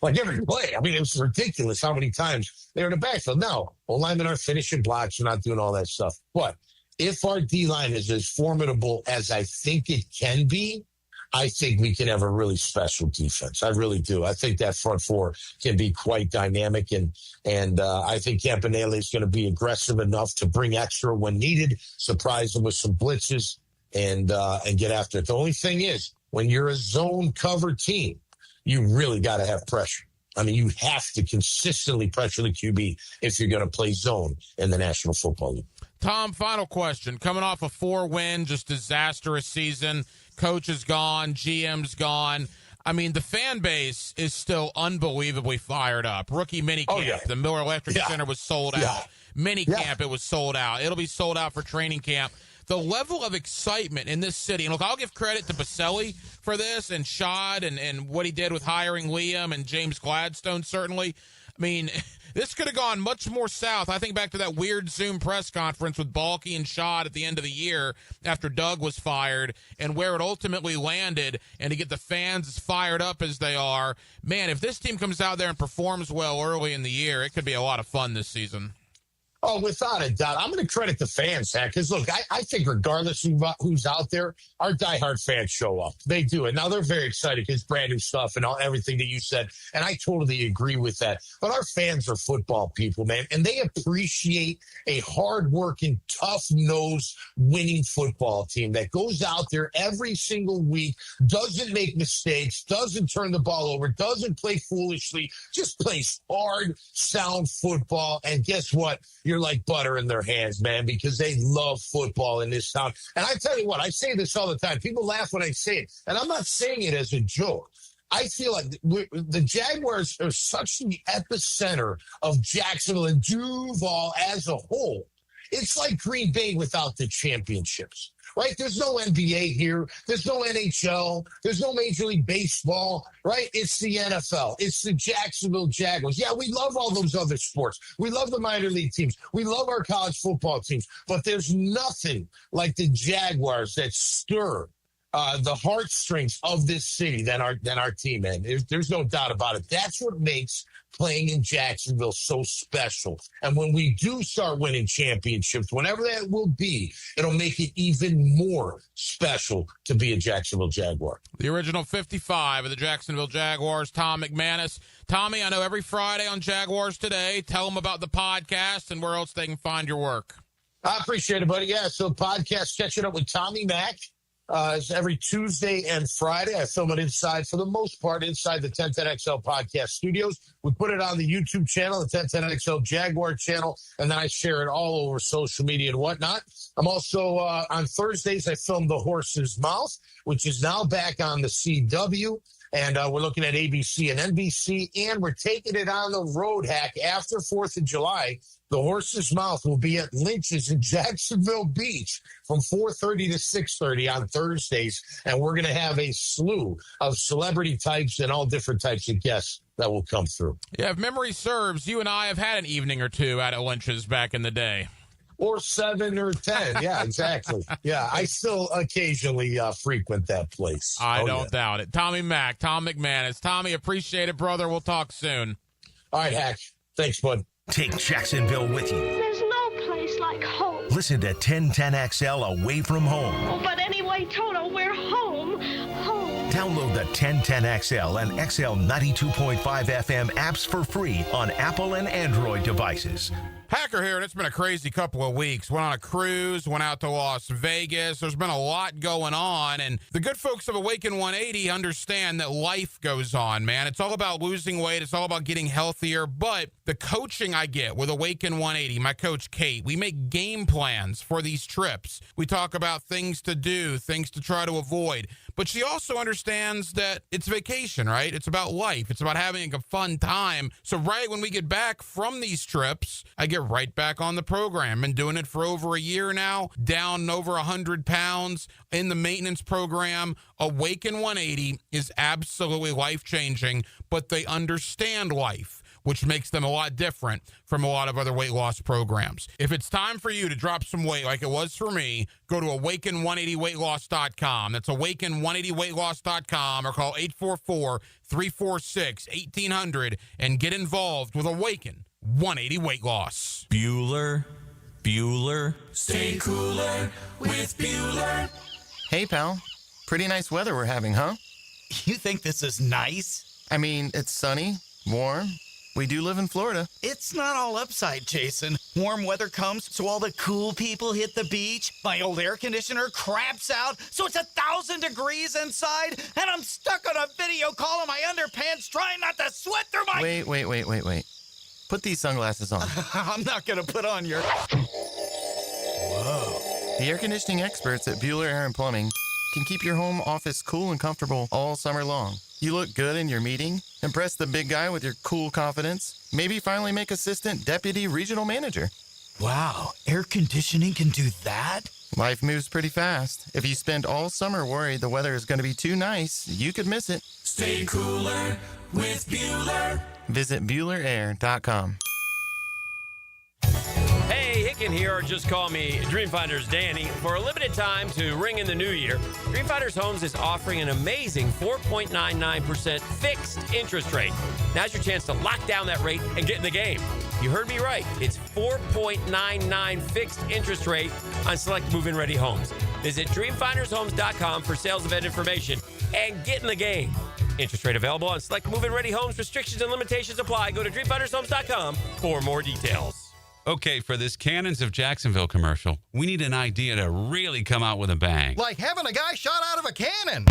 like every play. I mean, it was ridiculous how many times they were in the backfield. Now, O-linemen are finishing blocks. They're not doing all that stuff. But if our D-line is as formidable as I think it can be, I think we can have a really special defense. I really do. I think that front four can be quite dynamic, and I think Campanile is going to be aggressive enough to bring extra when needed, surprise them with some blitzes, and get after it. The only thing is, when you're a zone cover team, you really got to have pressure. I mean, you have to consistently pressure the QB if you're going to play zone in the National Football League. Tom, final question. Coming off a 4-win, just disastrous season. Coach is gone. GM's gone. I mean, the fan base is still unbelievably fired up. Rookie minicamp, the Miller Electric Center was sold out. Minicamp, it was sold out. It'll be sold out for training camp. The level of excitement in this city, and look, I'll give credit to Baselli for this and Shad and what he did with hiring Liam and James Gladstone, certainly. I mean, this could have gone much more south. I think back to that weird Zoom press conference with Balky and Shad at the end of the year after Doug was fired and where it ultimately landed, and to get the fans as fired up as they are. Man, if this team comes out there and performs well early in the year, it could be a lot of fun this season. Oh, without a doubt. I'm going to credit the fans, Zach, because, look, I think regardless of who's out there, our diehard fans show up. They do it. Now, they're very excited because brand new stuff and everything that you said, and I totally agree with that. But our fans are football people, man, and they appreciate a hard-working, tough-nosed, winning football team that goes out there every single week, doesn't make mistakes, doesn't turn the ball over, doesn't play foolishly, just plays hard, sound football. And guess what? you're like butter in their hands, man, because they love football in this town. And I tell you what, I say this all the time. People laugh when I say it, and I'm not saying it as a joke. I feel like the Jaguars are such the epicenter of Jacksonville and Duval as a whole. It's like Green Bay without the championships, right? There's no NBA here. There's no NHL. There's no Major League Baseball, right? It's the NFL. It's the Jacksonville Jaguars. Yeah, we love all those other sports. We love the minor league teams. We love our college football teams. But there's nothing like the Jaguars that stir the heartstrings of this city than our team, man. There's no doubt about it. That's what makes playing in Jacksonville so special. And when we do start winning championships, whenever that will be, it'll make it even more special to be a Jacksonville Jaguar. The original 55 of the Jacksonville Jaguars, Tom McManus. Tommy, I know every Friday on Jaguars Today, tell them about the podcast and where else they can find your work. I appreciate it, buddy. Yeah, so podcast, Catching Up with Tommy Mack. It's every Tuesday and Friday. I film it inside, for the most part, inside the 1010XL podcast studios. We put it on the YouTube channel, the 1010XL Jaguar channel, and then I share it all over social media and whatnot. I'm also, on Thursdays, I film The Horse's Mouth, which is now back on the CW. And we're looking at ABC and NBC, and we're taking it on the road, Hack, after 4th of July. The Horse's Mouth will be at Lynch's in Jacksonville Beach from 4:30 to 6:30 on Thursdays. And we're going to have a slew of celebrity types and all different types of guests that will come through. Yeah, if memory serves, you and I have had an evening or two out at Lynch's back in the day. Or 7 or 10. Yeah, exactly. Yeah, I still occasionally frequent that place. I don't doubt it. Tommy Mack, Tom McManus. Tommy, appreciate it, brother. We'll talk soon. All right, Hack. Thanks, bud. Take Jacksonville with you. There's no place like home. Listen to 1010XL away from home. Oh, but anyway, Toto, we're home. Home. Download the 1010XL and XL 92.5 FM apps for free on Apple and Android devices. Hacker here, and it's been a crazy couple of weeks. Went on a cruise, went out to Las Vegas. There's been a lot going on, and the good folks of Awaken 180 understand that life goes on, man. It's all about losing weight. It's all about getting healthier, but the coaching I get with Awaken 180, my coach Kate, we make game plans for these trips. We talk about things to do, things to try to avoid, but she also understands that it's vacation, right? It's about life. It's about having a fun time. So right when we get back from these trips, I get right back on the program. Been doing it for over a year now, down over 100 pounds in the maintenance program. Awaken 180 is absolutely life-changing, but they understand life, which makes them a lot different from a lot of other weight loss programs. If it's time for you to drop some weight like it was for me, go to awaken180weightloss.com. That's awaken180weightloss.com, or call 844-346-1800 and get involved with Awaken 180 Weight Loss. Bueller. Stay cooler with Bueller. Hey, pal. Pretty nice weather we're having, huh? You think this is nice? I mean, it's sunny, warm. We do live in Florida. It's not all upside, Jason. Warm weather comes, so all the cool people hit the beach. My old air conditioner craps out, so it's 1,000 degrees inside, and I'm stuck on a video call in my underpants trying not to sweat through my... Wait. Put these sunglasses on. I'm not going to put on your... Whoa. The air conditioning experts at Bueller Air and Plumbing can keep your home office cool and comfortable all summer long. You look good in your meeting, impress the big guy with your cool confidence, maybe finally make assistant deputy regional manager. Wow, air conditioning can do that? Life moves pretty fast. If you spend all summer worried the weather is going to be too nice, you could miss it. Stay cooler with Bueller. Visit BuellerAir.com. Hey, Hicken here, or just call me Dreamfinders Danny. For a limited time to ring in the new year, Dreamfinders Homes is offering an amazing 4.99% fixed interest rate. Now's your chance to lock down that rate and get in the game. You heard me right. It's 4.99 fixed interest rate on select move-in ready homes. Visit dreamfindershomes.com for sales event information and get in the game. Interest rate available on select move-in ready homes. Restrictions and limitations apply. Go to dreamfindershomes.com for more details. Okay, for this Cannons of Jacksonville commercial, we need an idea to really come out with a bang. Like having a guy shot out of a cannon.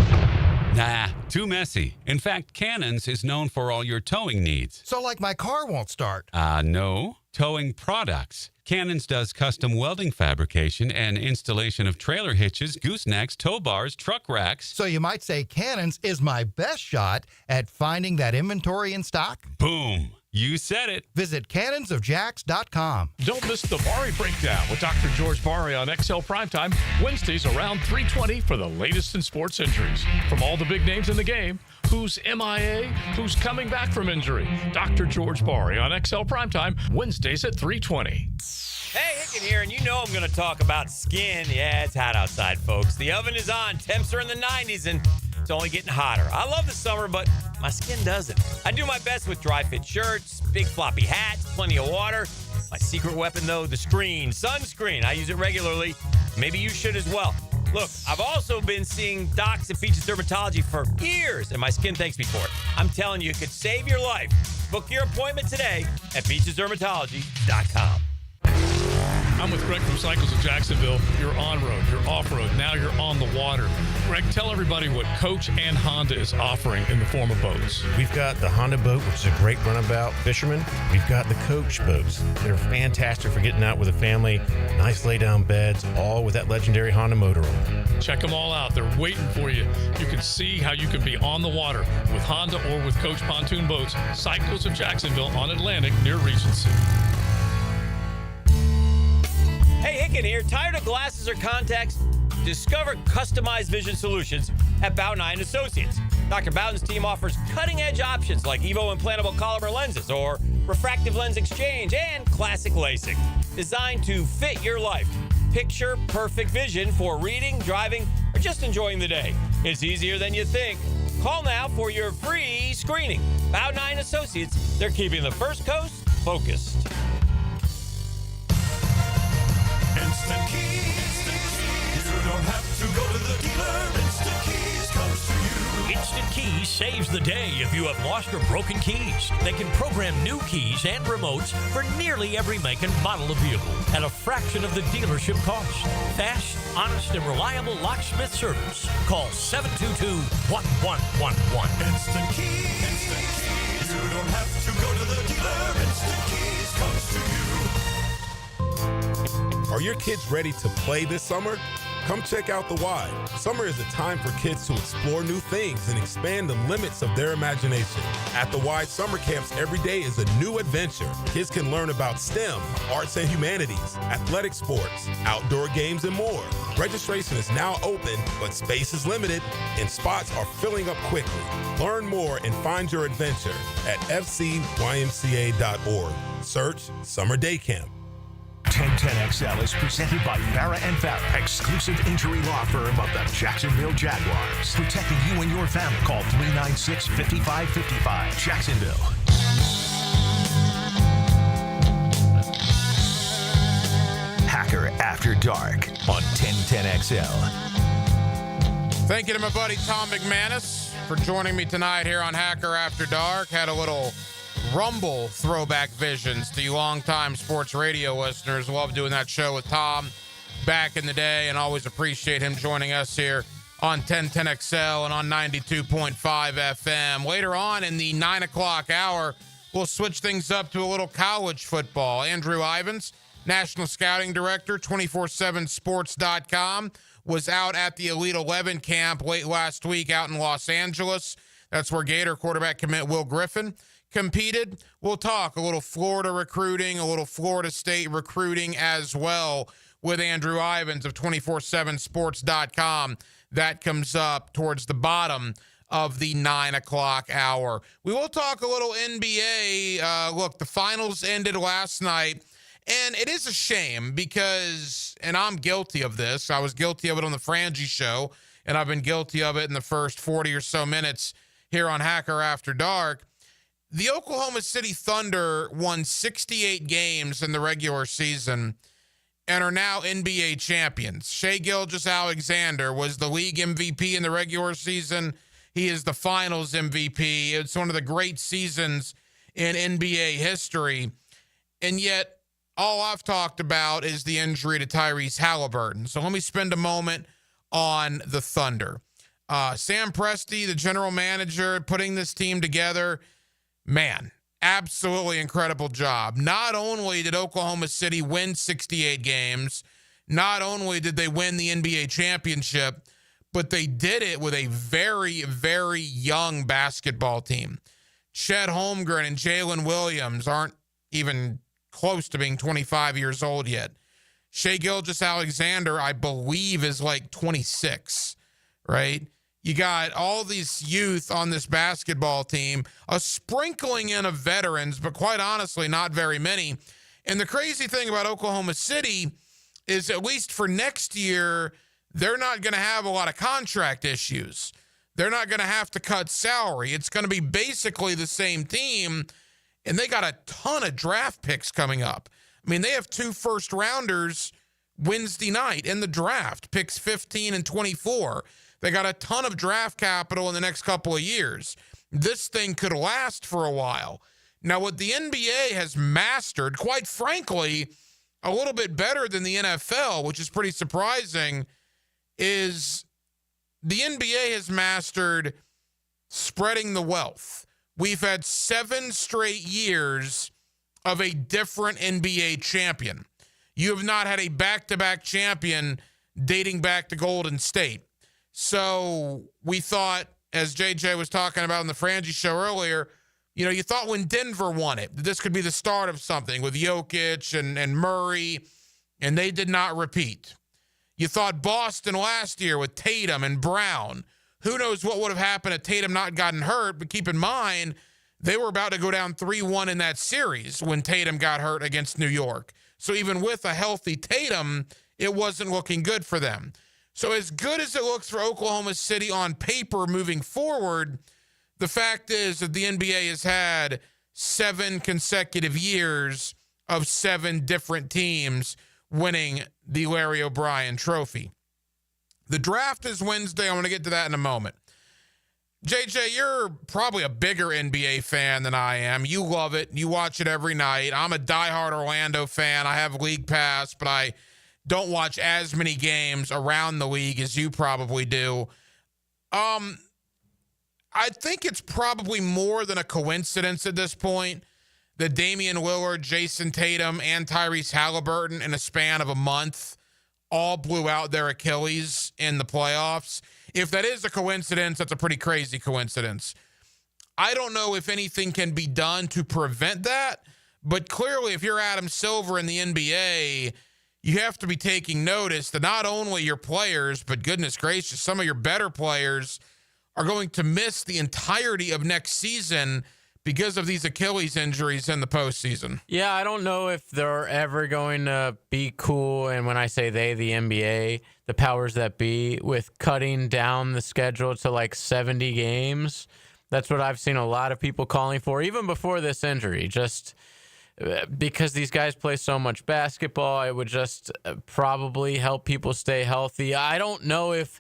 Nah, too messy. In fact, Cannons is known for all your towing needs. So like my car won't start. No. Towing products. Cannons does custom welding fabrication and installation of trailer hitches, goosenecks, tow bars, truck racks. So you might say Cannons is my best shot at finding that inventory in stock? Boom. You said it. Visit cannonsofjacks.com. Don't miss the Bari Breakdown with Dr. George Bari on XL Primetime, Wednesdays around 3:20 for the latest in sports injuries. From all the big names in the game, who's MIA, who's coming back from injury. Dr. George Bari on XL Primetime, Wednesdays at 3:20. Hey, Hicken here, and you know I'm going to talk about skin. Yeah, it's hot outside, folks. The oven is on. Temps are in the 90s, and it's only getting hotter. I love the summer, but my skin doesn't. I do my best with dry fit shirts, big floppy hats, plenty of water. My secret weapon, though, the sunscreen. I use it regularly. Maybe you should as well. Look, I've also been seeing docs at Peaches Dermatology for years, and my skin thanks me for it. I'm telling you, it could save your life. Book your appointment today at peachesdermatology.com. I'm with Greg from Cycles of Jacksonville. You're on-road, you're off-road, now you're on the water. Greg, tell everybody what Coach and Honda is offering in the form of boats. We've got the Honda boat, which is a great runabout fisherman. We've got the Coach boats. They're fantastic for getting out with a family. Nice lay-down beds, all with that legendary Honda motor on them. Check them all out. They're waiting for you. You can see how you can be on the water with Honda or with Coach pontoon boats. Cycles of Jacksonville on Atlantic near Regency. Hey, Hicken here. Tired of glasses or contacts? Discover customized vision solutions at Bowden Eye & Associates. Dr. Bowden's team offers cutting-edge options like EVO implantable Collamer lenses or refractive lens exchange and classic LASIK, designed to fit your life. Picture perfect vision for reading, driving, or just enjoying the day. It's easier than you think. Call now for your free screening. Bowden Eye & Associates, they're keeping the First Coast focused. Instant Keys. You don't have to go to the dealer. Instant Keys comes to you. Instant Keys saves the day if you have lost or broken keys. They can program new keys and remotes for nearly every make and model of vehicle at a fraction of the dealership cost. Fast, honest, and reliable locksmith service. Call 722-1111. Instant Keys. Instant Keys. You don't have to go to the dealer. Instant Keys comes to you. Are your kids ready to play this summer? Come check out The Y. Summer is a time for kids to explore new things and expand the limits of their imagination. At The Y, summer camps every day is a new adventure. Kids can learn about STEM, arts and humanities, athletic sports, outdoor games, and more. Registration is now open, but space is limited, and spots are filling up quickly. Learn more and find your adventure at fcymca.org. Search Summer Day Camp. 1010XL is presented by Farah & Farah, exclusive injury law firm of the Jacksonville Jaguars. Protecting you and your family. Call 396-5555. Jacksonville. Hacker After Dark on 1010XL. Thank you to my buddy Tom McManus for joining me tonight here on Hacker After Dark. Had a little Rumble throwback visions to you longtime sports radio listeners. Love doing that show with Tom back in the day, and always appreciate him joining us here on 1010XL and on 92.5 FM. Later on in the 9 o'clock hour, we'll switch things up to a little college football. Andrew Ivins, National Scouting Director, 247sports.com, was out at the Elite 11 camp late last week out in Los Angeles. That's where Gator quarterback commit Will Griffin competed. We'll talk a little Florida recruiting, a little Florida State recruiting as well with Andrew Ivins of 247sports.com. That comes up towards the bottom of the 9 o'clock hour. We will talk a little NBA. Look, the finals ended last night, and it is a shame because, and I'm guilty of this, I was guilty of it on the Frangie show, and I've been guilty of it in the first 40 or so minutes here on Hacker After Dark. The Oklahoma City Thunder won 68 games in the regular season and are now NBA champions. Shai Gilgeous-Alexander was the league MVP in the regular season. He is the finals MVP. It's one of the great seasons in NBA history. And yet, all I've talked about is the injury to Tyrese Halliburton. So let me spend a moment on the Thunder. Sam Presti, the general manager, putting this team together, man, absolutely incredible job. Not only did Oklahoma City win 68 games, not only did they win the NBA championship, but they did it with a very, very young basketball team. Chet Holmgren and Jalen Williams aren't even close to being 25 years old yet. Shai Gilgeous-Alexander, I believe, is like 26, right? You got all these youth on this basketball team, a sprinkling in of veterans, but quite honestly, not very many. And the crazy thing about Oklahoma City is, at least for next year, they're not going to have a lot of contract issues. They're not going to have to cut salary. It's going to be basically the same team, and they got a ton of draft picks coming up. I mean, they have 2 first-rounders Wednesday night in the draft, picks 15 and 24. They got a ton of draft capital in the next couple of years. This thing could last for a while. Now, what the NBA has mastered, quite frankly, a little bit better than the NFL, which is pretty surprising, is the NBA has mastered spreading the wealth. We've had 7 straight years of a different NBA champion. You have not had a back-to-back champion dating back to Golden State. So we thought, as JJ was talking about in the Frangie show earlier, you know, you thought when Denver won it, this could be the start of something with Jokic and Murray, and they did not repeat. You thought Boston last year with Tatum and Brown. Who knows what would have happened had Tatum not gotten hurt, but keep in mind, they were about to go down 3-1 in that series when Tatum got hurt against New York. So even with a healthy Tatum, it wasn't looking good for them. So as good as it looks for Oklahoma City on paper moving forward, the fact is that the NBA has had 7 consecutive years of 7 different teams winning the Larry O'Brien Trophy. The draft is Wednesday. I'm going to get to that in a moment. JJ, you're probably a bigger NBA fan than I am. You love it. You watch it every night. I'm a diehard Orlando fan. I have League Pass, but I don't watch as many games around the league as you probably do. I think it's probably more than a coincidence at this point that Damian Lillard, Jason Tatum, and Tyrese Halliburton in a span of a month all blew out their Achilles in the playoffs. If that is a coincidence, that's a pretty crazy coincidence. I don't know if anything can be done to prevent that, but clearly if you're Adam Silver in the NBA, you have to be taking notice that not only your players, but goodness gracious, some of your better players are going to miss the entirety of next season because of these Achilles injuries in the postseason. Yeah, I don't know if they're ever going to be cool, and when I say they, the NBA, the powers that be, with cutting down the schedule to like 70 games. That's what I've seen a lot of people calling for, even before this injury, just because these guys play so much basketball. It would just probably help people stay healthy. I don't know if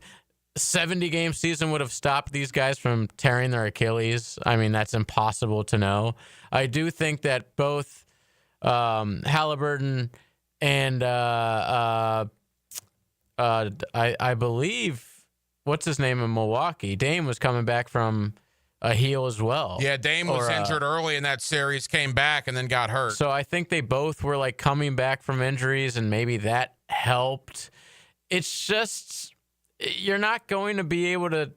70-game season would have stopped these guys from tearing their Achilles. I mean, that's impossible to know. I do think that both Halliburton and I believe, what's his name in Milwaukee? Dame was coming back from a heel as well. Yeah, Dame was injured early in that series, came back, and then got hurt. So I think they both were like coming back from injuries, and maybe that helped. It's just, you're not going to be able to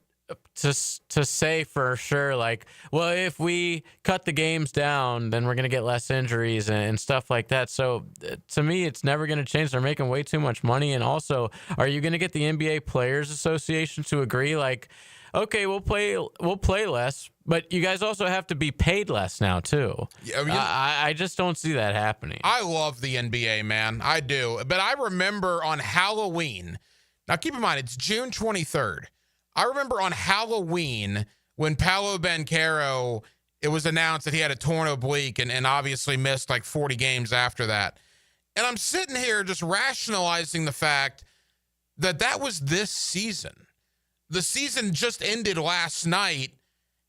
say for sure, like, well, if we cut the games down, then we're going to get less injuries and stuff like that. So to me, it's never going to change. They're making way too much money. And also, are you going to get the NBA Players Association to agree, like, okay, we'll play less, but you guys also have to be paid less now too? I just don't see that happening. I love the NBA, man. I do. But I remember on Halloween, now keep in mind, it's June 23rd. I remember on Halloween when Paolo Banchero, it was announced that he had a torn oblique and obviously missed like 40 games after that. And I'm sitting here just rationalizing the fact that that was this season. The season just ended last night,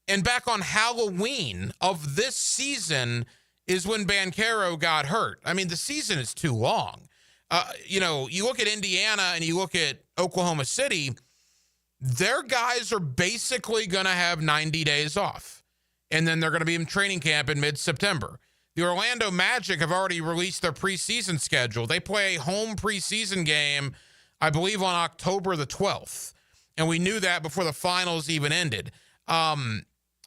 and back on Halloween of this season is when Banchero got hurt. I mean, the season is too long. You know, you look at Indiana and you look at Oklahoma City, their guys are basically going to have 90 days off. and then they're going to be in training camp in mid-September. The Orlando Magic have already released their preseason schedule. They play a home preseason game, I believe, on October the 12th. And we knew that before the finals even ended.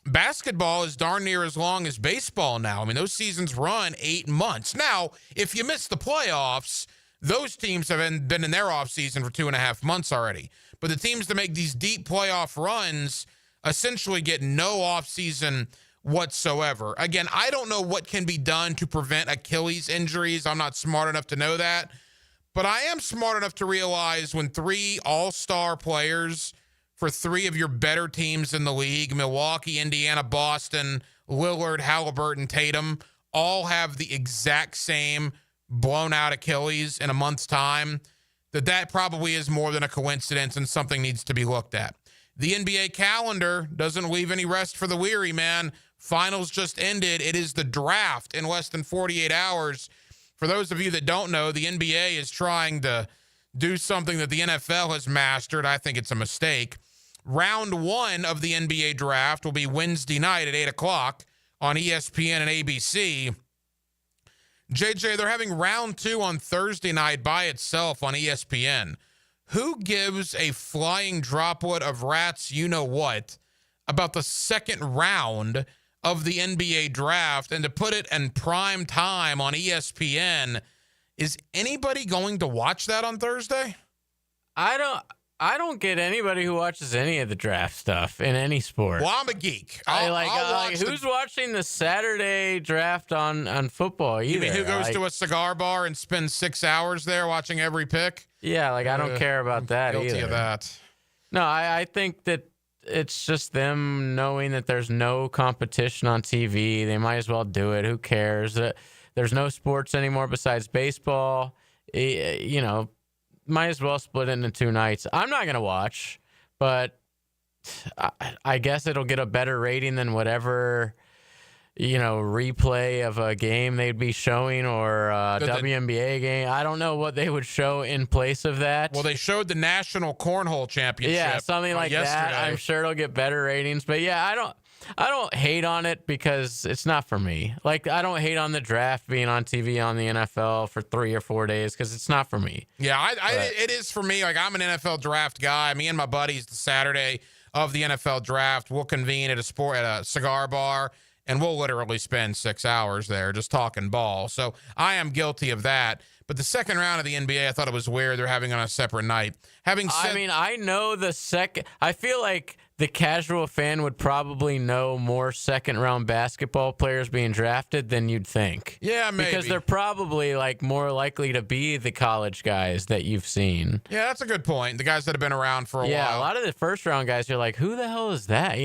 Basketball is darn near as long as baseball now. I mean, those seasons run 8 months. Now, if you miss the playoffs, those teams have been in their offseason for 2.5 months already. But the teams that make these deep playoff runs essentially get no offseason whatsoever. Again, I don't know what can be done to prevent Achilles injuries. I'm not smart enough to know that. But I am smart enough to realize when 3 all-star players for 3 of your better teams in the league, Milwaukee, Indiana, Boston, Lillard, Halliburton, Tatum, all have the exact same blown-out Achilles in a month's time, that probably is more than a coincidence and something needs to be looked at. The NBA calendar doesn't leave any rest for the weary, man. Finals just ended. It is the draft in less than 48 hours. For those of you that don't know, the NBA is trying to do something that the NFL has mastered. I think it's a mistake. Round 1 of the NBA draft will be Wednesday night at 8 o'clock on ESPN and ABC. JJ, they're having round 2 on Thursday night by itself on ESPN. Who gives a flying droplet of rats you-know-what about the second round of the NBA draft? And to put it in prime time on ESPN, is anybody going to watch that on Thursday? I don't get anybody who watches any of the draft stuff in any sport. Well, I'm a geek. Who's watching the Saturday draft on football either? You mean who goes to a cigar bar and spends 6 hours there watching every pick? Yeah, I don't care about that guilty either. Of that. No, I think that it's just them knowing that there's no competition on TV. They might as well do it. Who cares? There's no sports anymore besides baseball. Might as well split it into 2 nights. I'm not going to watch, but I guess it'll get a better rating than whatever, replay of a game they'd be showing or a WNBA game. I don't know what they would show in place of that. Well, they showed the National Cornhole Championship. Yeah, something like yesterday. that. I'm sure it'll get better ratings. But yeah, I don't hate on it because it's not for me. Like, I don't hate on the draft being on TV on the NFL for 3 or 4 days because it's not for me. Yeah, it is for me. Like, I'm an NFL draft guy. Me and my buddies, the Saturday of the NFL draft, we'll convene at a cigar bar, and we'll literally spend 6 hours there just talking ball. So I am guilty of that. But the second round of the NBA, I thought it was weird they're having on a separate night. I know the second. I feel like the casual fan would probably know more second-round basketball players being drafted than you'd think. Yeah, maybe. Because they're probably more likely to be the college guys that you've seen. Yeah, that's a good point. The guys that have been around for a while. Yeah, a lot of the first-round guys, you're like, who the hell is that?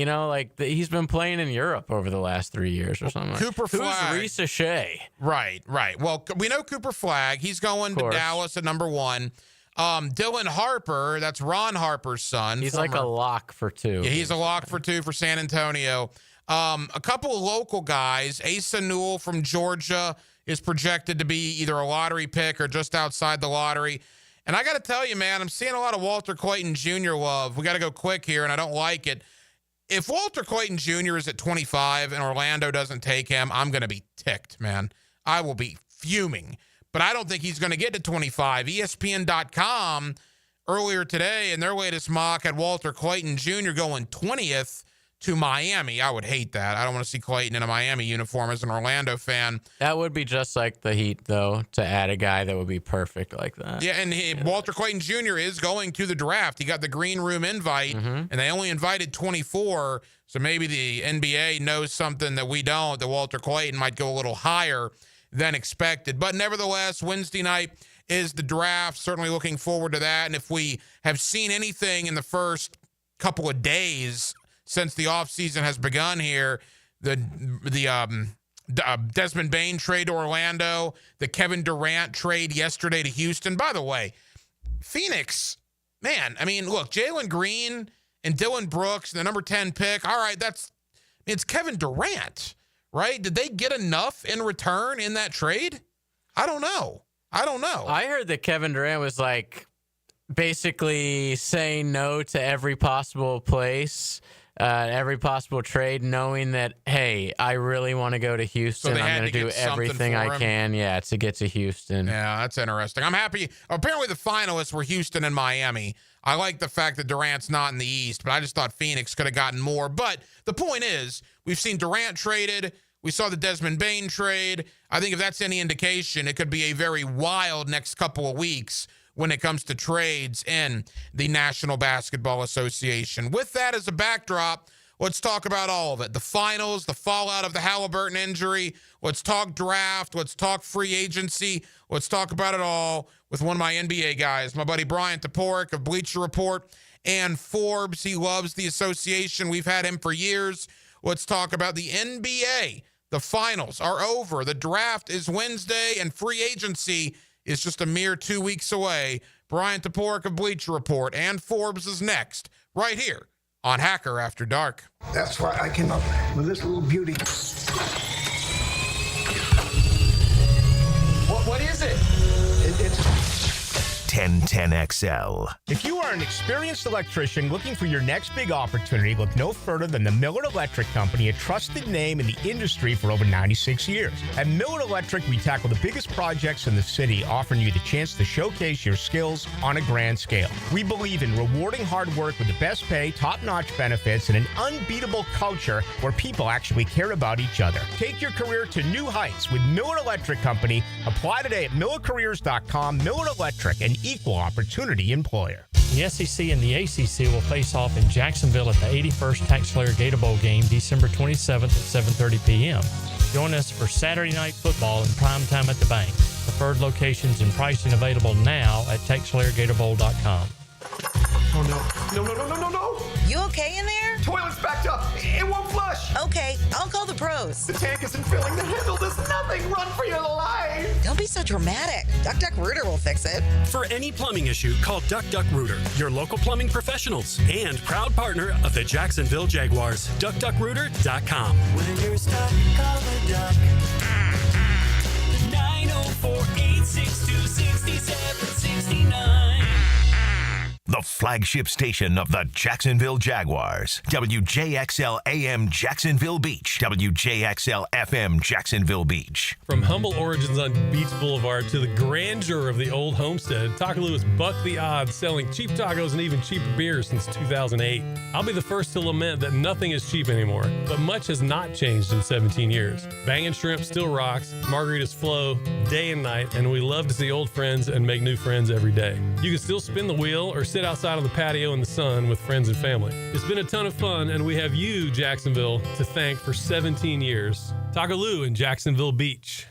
He's been playing in Europe over the last 3 years or something. Cooper Flagg. Who's Risa Shea? Right. Well, we know Cooper Flagg. He's going to Dallas at number 1. Dylan Harper, that's Ron Harper's son. He's like a lock for 2. Yeah, he's a lock for 2 for San Antonio. A couple of local guys. Asa Newell from Georgia is projected to be either a lottery pick or just outside the lottery. And I got to tell you, man, I'm seeing a lot of Walter Clayton Jr. love. We got to go quick here, and I don't like it. If Walter Clayton Jr. is at 25 and Orlando doesn't take him, I'm going to be ticked, man. I will be fuming. But I don't think he's going to get to 25. ESPN.com earlier today in their latest mock had Walter Clayton Jr. going 20th to Miami. I would hate that. I don't want to see Clayton in a Miami uniform as an Orlando fan. That would be just like the Heat, though, to add a guy that would be perfect like that. Yeah, and Walter Clayton Jr. is going to the draft. He got the green room invite, and they only invited 24, so maybe the NBA knows something that we don't, that Walter Clayton might go a little higher than expected. But nevertheless, Wednesday night is the draft. Certainly looking forward to that. And if we have seen anything in the first couple of days since the offseason has begun here, the Desmond Bane trade to Orlando, the Kevin Durant trade yesterday to Houston. By the way, Phoenix, man, I mean, look, Jalen Green and Dylan Brooks, the number 10 pick. All right, it's Kevin Durant. Right? Did they get enough in return in that trade? I don't know. I heard that Kevin Durant was basically saying no to every possible place every possible trade, knowing that, hey, I really want to go to Houston. they I'm had going to to do get something everything for I him? can, to get to Houston. Yeah, that's interesting. I'm happy. Apparently, the finalists were Houston and Miami. I like the fact that Durant's not in the East, but I just thought Phoenix could have gotten more. But the point is, we've seen Durant traded. We saw the Desmond Bane trade. I think if that's any indication, it could be a very wild next couple of weeks when it comes to trades in the National Basketball Association. With that as a backdrop, let's talk about all of it. The finals, the fallout of the Halliburton injury. Let's talk draft. Let's talk free agency. Let's talk about it all with one of my NBA guys, my buddy Brian Toporek of Bleacher Report and Forbes. He loves the association. We've had him for years. Let's talk about the NBA. The finals are over. The draft is Wednesday, and free agency is just a mere 2 weeks away. Brian Toporek of Bleacher Report and Forbes is next, right here on Hacker After Dark. That's why I came up with this little beauty. What is it? It's 1010XL. If you are an experienced electrician looking for your next big opportunity, look no further than the Millard Electric Company, a trusted name in the industry for over 96 years. At Millard Electric, we tackle the biggest projects in the city, offering you the chance to showcase your skills on a grand scale. We believe in rewarding hard work with the best pay, top-notch benefits, and an unbeatable culture where people actually care about each other. Take your career to new heights with Millard Electric Company. Apply today at millercareers.com. Millard Electric, an equal opportunity employer. The SEC and the ACC will face off in Jacksonville at the 81st TaxSlayer Gator Bowl game December 27th at 7:30 p.m. Join us for Saturday Night Football in prime time at the bank. Preferred locations and pricing available now at TaxSlayerGatorBowl.com. Oh, no. You okay in there? Toilet's backed up. It won't flush. Okay, I'll call the pros. The tank isn't filling. The handle does nothing. Run for your life. Don't be so dramatic. Duck Rooter will fix it. For any plumbing issue, call Duck Rooter, your local plumbing professionals and proud partner of the Jacksonville Jaguars. DuckDuckRooter.com. When you're stuck, call the Duck. 904-862-6769. The flagship station of the Jacksonville Jaguars. WJXL AM Jacksonville Beach. WJXL FM Jacksonville Beach. From humble origins on Beach Boulevard to the grandeur of the old homestead, Takaloo has bucked the odds, selling cheap tacos and even cheaper beers since 2008. I'll be the first to lament that nothing is cheap anymore, but much has not changed in 17 years. Bangin' Shrimp still rocks, margaritas flow day and night, and we love to see old friends and make new friends every day. You can still spin the wheel or sit outside on the patio in the sun with friends and family. It's been a ton of fun, and we have you, Jacksonville, to thank for 17 years. Takaloo in Jacksonville Beach.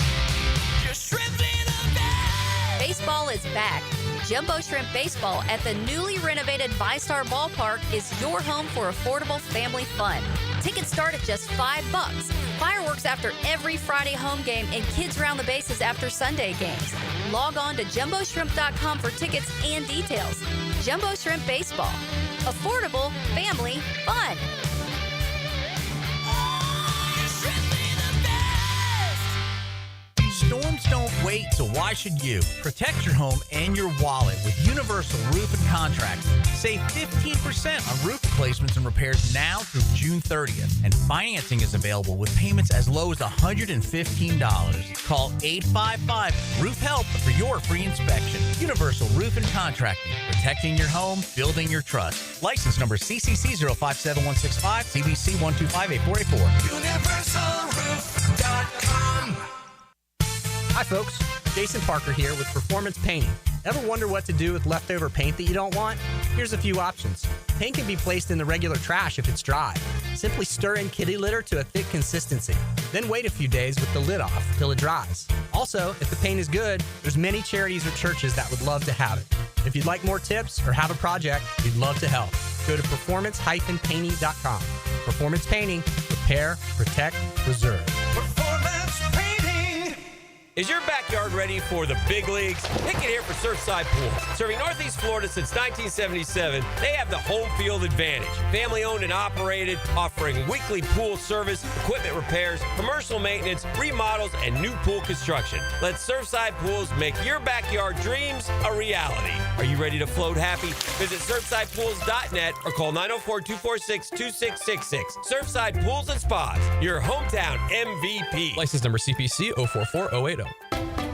Baseball is back. Jumbo Shrimp Baseball at the newly renovated VyStar Ballpark is your home for affordable family fun. Tickets start at just $5. Fireworks after every Friday home game and kids round the bases after Sunday games. Log on to jumboshrimp.com for tickets and details. Jumbo Shrimp Baseball. Affordable family fun. Storms don't wait, so why should you? Protect your home and your wallet with Universal Roof and Contracts. Save 15% on roof replacements and repairs now through June 30th. And financing is available with payments as low as $115. Call 855-ROOF-HELP for your free inspection. Universal Roof and Contracting. Protecting your home, building your trust. License number CCC 057165, CBC 1258484. UniversalRoof.com. Hi folks, Jason Parker here with Performance Painting. Ever wonder what to do with leftover paint that you don't want? Here's a few options. Paint can be placed in the regular trash if it's dry. Simply stir in kitty litter to a thick consistency. Then wait a few days with the lid off till it dries. Also, if the paint is good, there's many charities or churches that would love to have it. If you'd like more tips or have a project, we'd love to help. Go to performance-painting.com. Performance Painting. Repair, protect, preserve. Performance Painting. Is your backyard ready for the big leagues? Pick it here for Surfside Pools. Serving Northeast Florida since 1977, they have the home field advantage. Family owned and operated, offering weekly pool service, equipment repairs, commercial maintenance, remodels, and new pool construction. Let Surfside Pools make your backyard dreams a reality. Are you ready to float happy? Visit SurfsidePools.net or call 904-246-2666. Surfside Pools and Spas, your hometown MVP. License number CPC 044080.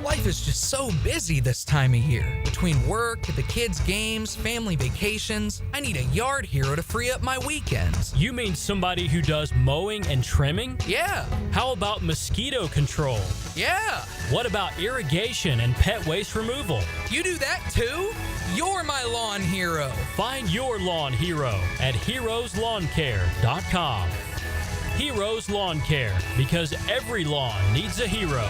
Life is just so busy this time of year. Between work, the kids' games, family vacations, I need a yard hero to free up my weekends. You mean somebody who does mowing and trimming? Yeah. How about mosquito control? Yeah. What about irrigation and pet waste removal? You do that too? You're my lawn hero. Find your lawn hero at heroeslawncare.com. Heroes Lawn Care, because every lawn needs a hero.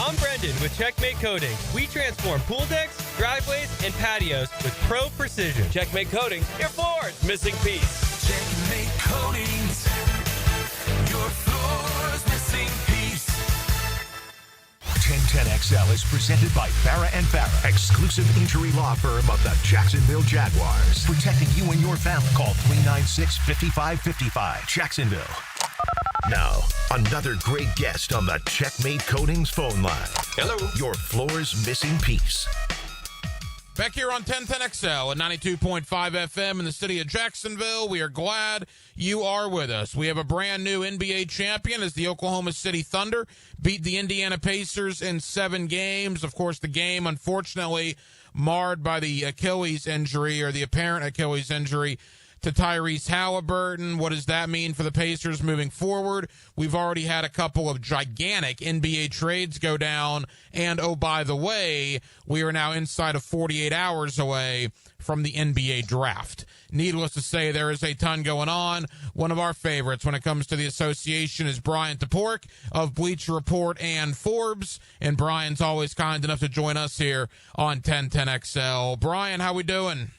I'm Brendan with Checkmate Coating. We transform pool decks, driveways, and patios with pro precision. Checkmate Coating, your floor's missing piece. Checkmate Coatings, your floor's missing piece. 1010XL is presented by Farrah & Farrah, exclusive injury law firm of the Jacksonville Jaguars. Protecting you and your family. Call 396-5555. Jacksonville. Now, another great guest on the Checkmate Coatings phone line. Hello. Your floor's missing piece. Back here on 1010XL at 92.5 FM in the city of Jacksonville. We are glad you are with us. We have a brand new NBA champion as the Oklahoma City Thunder beat the Indiana Pacers in 7 games. Of course, the game, unfortunately, marred by the Achilles injury, or the apparent Achilles injury, to Tyrese Halliburton. What does that mean for the Pacers moving forward? We've already had a couple of gigantic NBA trades go down. And, oh, by the way, we are now inside of 48 hours away from the NBA draft. Needless to say, there is a ton going on. One of our favorites when it comes to the association is Brian Toporek of Bleacher Report and Forbes. And Brian's always kind enough to join us here on 1010XL. Brian, how we doing?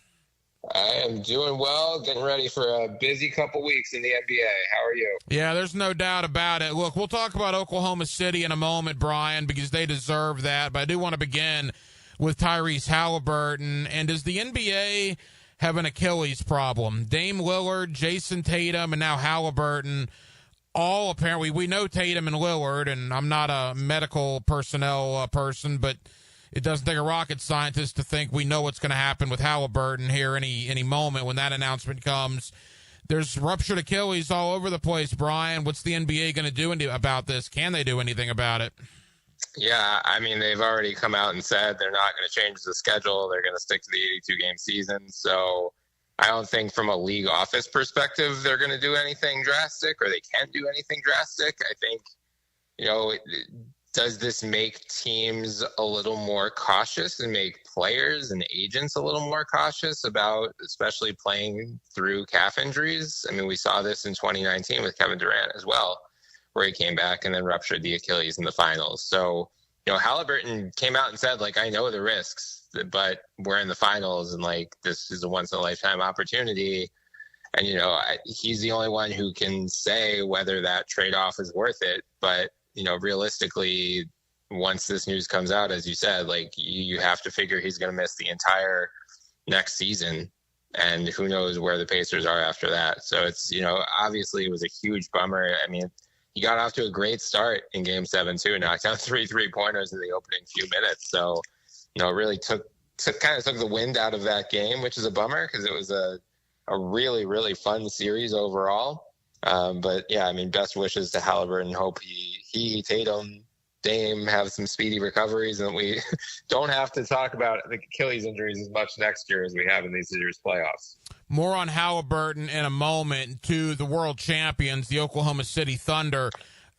I am doing well, getting ready for a busy couple weeks in the NBA. How are you? Yeah, there's no doubt about it. Look, we'll talk about Oklahoma City in a moment, Brian, because they deserve that. But I do want to begin with Tyrese Halliburton. And does the NBA have an Achilles problem? Dame Lillard, Jason Tatum, and now Halliburton, all apparently, we know Tatum and Lillard, and I'm not a medical personnel person, but it doesn't take a rocket scientist to think we know what's going to happen with Halliburton here any moment when that announcement comes. There's ruptured Achilles all over the place, Brian. What's the NBA going to do about this? Can they do anything about it? Yeah, I mean, they've already come out and said they're not going to change the schedule. They're going to stick to the 82-game season. So I don't think from a league office perspective they're going to do anything drastic, or they can do anything drastic. I think, does this make teams a little more cautious and make players and agents a little more cautious about especially playing through calf injuries? I mean, we saw this in 2019 with Kevin Durant as well, where he came back and then ruptured the Achilles in the finals. So, Halliburton came out and said, I know the risks, but we're in the finals and, this is a once-in-a-lifetime opportunity. And, he's the only one who can say whether that trade-off is worth it. But, realistically, once this news comes out, as you said, you have to figure he's going to miss the entire next season. And who knows where the Pacers are after that. So it's, obviously it was a huge bummer. I mean, he got off to a great start in Game 7 too, knocked down 3 3-pointers in the opening few minutes. So, it really took the wind out of that game, which is a bummer because it was a really, really fun series overall. But yeah, I mean, best wishes to Halliburton. Hope he, Tatum, Dame have some speedy recoveries, and we don't have to talk about the Achilles injuries as much next year as we have in these year's playoffs. More on Halliburton in a moment. To the world champions, the Oklahoma City Thunder.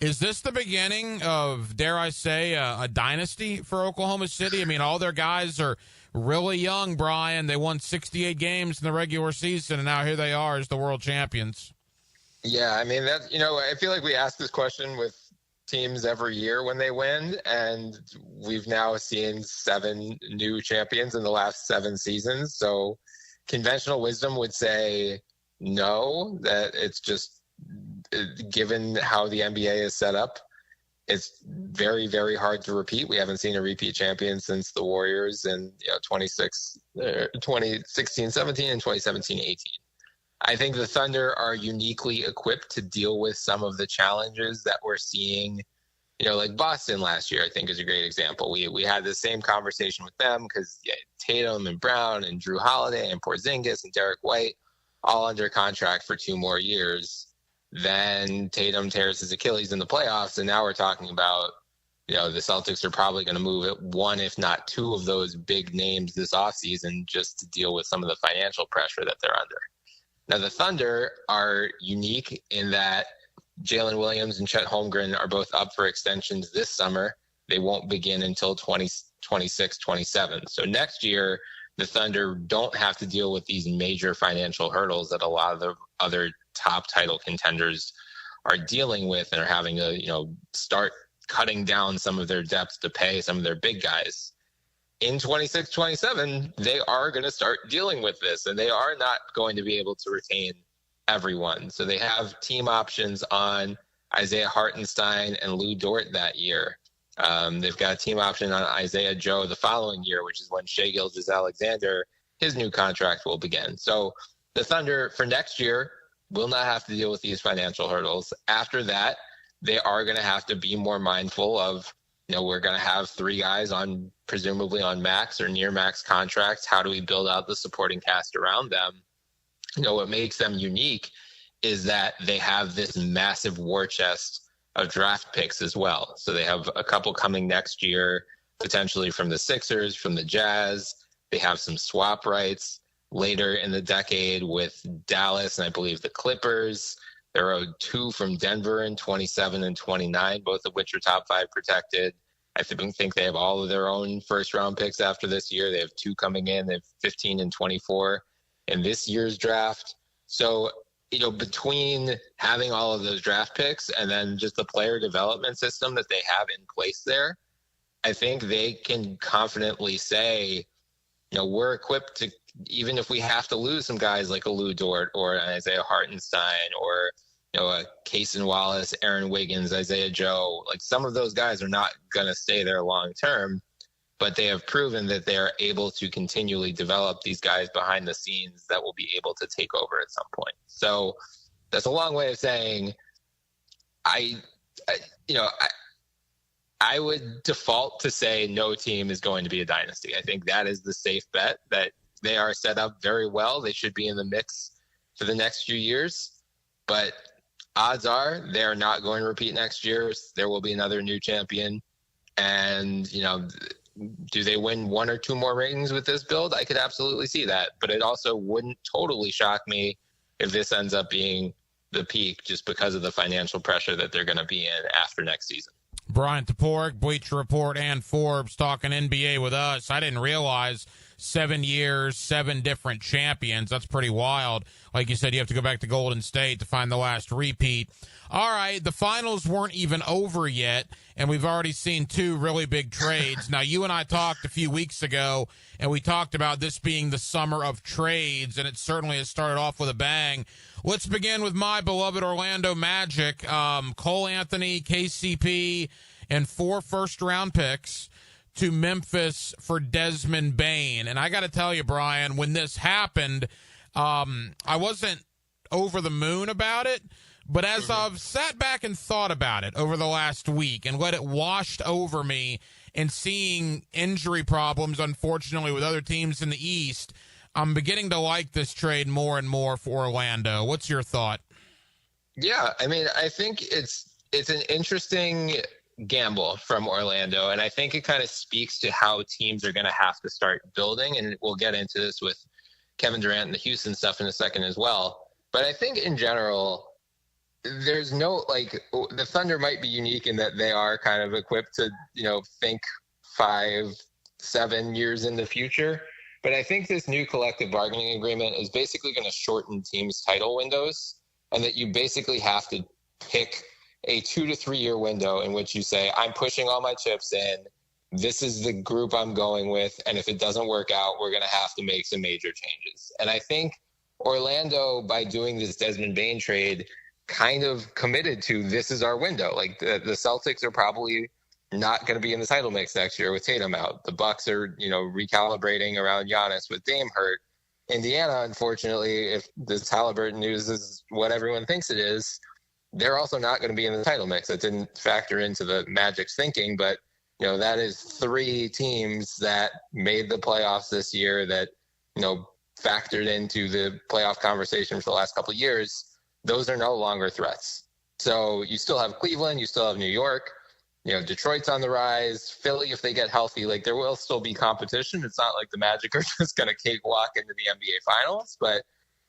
Is this the beginning of, dare I say, a dynasty for Oklahoma City? I mean, all their guys are really young, Brian. They won 68 games in the regular season, and now here they are as the world champions. Yeah, I mean, that, I feel like we ask this question with teams every year when they win, and we've now seen 7 new champions in the last 7 seasons. So conventional wisdom would say no, that it's just, given how the NBA is set up, it's very, very hard to repeat. We haven't seen a repeat champion since the Warriors in 2016-17 and 2017-18. I think the Thunder are uniquely equipped to deal with some of the challenges that we're seeing like Boston last year, I think is a great example. We had the same conversation with them because Tatum and Brown and Drew Holiday and Porzingis and Derek White all under contract for 2 more years. Then Tatum tears his Achilles in the playoffs, and now we're talking about, the Celtics are probably going to move it 1, if not 2 of those big names this offseason just to deal with some of the financial pressure that they're under. Now, the Thunder are unique in that Jalen Williams and Chet Holmgren are both up for extensions this summer. They won't begin until 2026, 27. So next year, the Thunder don't have to deal with these major financial hurdles that a lot of the other top title contenders are dealing with and are having to, start cutting down some of their depth to pay some of their big guys. In 26, 27, they are going to start dealing with this, and they are not going to be able to retain everyone. So they have team options on Isaiah Hartenstein and Lou Dort that year. They've got a team option on Isaiah Joe the following year, which is when Shai Gilgeous-Alexander, his new contract will begin. So the Thunder for next year will not have to deal with these financial hurdles. After that, they are going to have to be more mindful of, we're going to have 3 guys presumably on max or near max contracts. How do we build out the supporting cast around them? What makes them unique is that they have this massive war chest of draft picks as well. So they have a couple coming next year, potentially from the Sixers, from the Jazz. They have some swap rights later in the decade with Dallas and I believe the Clippers. There are 2 from Denver in 27 and 29, both of which are top 5 protected. I think they have all of their own first-round picks after this year. They have 2 coming in. They have 15 and 24 in this year's draft. So, between having all of those draft picks and then just the player development system that they have in place there, I think they can confidently say, we're equipped to, even if we have to lose some guys like a Lou Dort or an Isaiah Hartenstein or, a Cason Wallace, Aaron Wiggins, Isaiah Joe, like some of those guys are not going to stay there long term, but they have proven that they are able to continually develop these guys behind the scenes that will be able to take over at some point. So that's a long way of saying I would default to say no team is going to be a dynasty. I think that is the safe bet, that they are set up very well. They should be in the mix for the next few years, but odds are they are not going to repeat next year. There will be another new champion. And, do they win 1 or 2 more rings with this build? I could absolutely see that. But it also wouldn't totally shock me if this ends up being the peak just because of the financial pressure that they're going to be in after next season. Brian Toporek, Bleacher Report, and Forbes talking NBA with us. I didn't realize 7 years, 7 different champions. That's pretty wild. Like you said, you have to go back to Golden State to find the last repeat. All right, the finals weren't even over yet, and we've already seen 2 really big trades. Now, you and I talked a few weeks ago, and we talked about this being the summer of trades, and it certainly has started off with a bang. Let's begin with my beloved Orlando Magic. Cole Anthony, KCP, and 4 first-round picks to Memphis for Desmond Bane. And I got to tell you, Brian, when this happened, I wasn't over the moon about it. But as I've sat back and thought about it over the last week and let it wash over me and seeing injury problems, unfortunately, with other teams in the East, I'm beginning to like this trade more and more for Orlando. What's your thought? Yeah, I mean, I think it's an interesting gamble from Orlando, and I think it kind of speaks to how teams are going to have to start building, and we'll get into this with Kevin Durant and the Houston stuff in a second as well. But I think in general, there's no, the Thunder might be unique in that they are kind of equipped to, think 5-7 years in the future. But I think this new collective bargaining agreement is basically going to shorten teams' title windows, and that you basically have to pick a 2 to 3 year window in which you say, I'm pushing all my chips in. This is the group I'm going with. And if it doesn't work out, we're going to have to make some major changes. And I think Orlando, by doing this Desmond Bane trade, kind of committed to this is our window. Like the Celtics are probably not going to be in the title mix next year with Tatum out. The Bucks are, recalibrating around Giannis with Dame hurt. Indiana, unfortunately, if this Halliburton news is what everyone thinks it is, they're also not going to be in the title mix. That didn't factor into the Magic's thinking, but that is 3 teams that made the playoffs this year that, factored into the playoff conversation for the last couple of years. Those are no longer threats. So you still have Cleveland, you still have New York, Detroit's on the rise, Philly, if they get healthy, like there will still be competition. It's not like the Magic are just going to cakewalk into the NBA Finals, but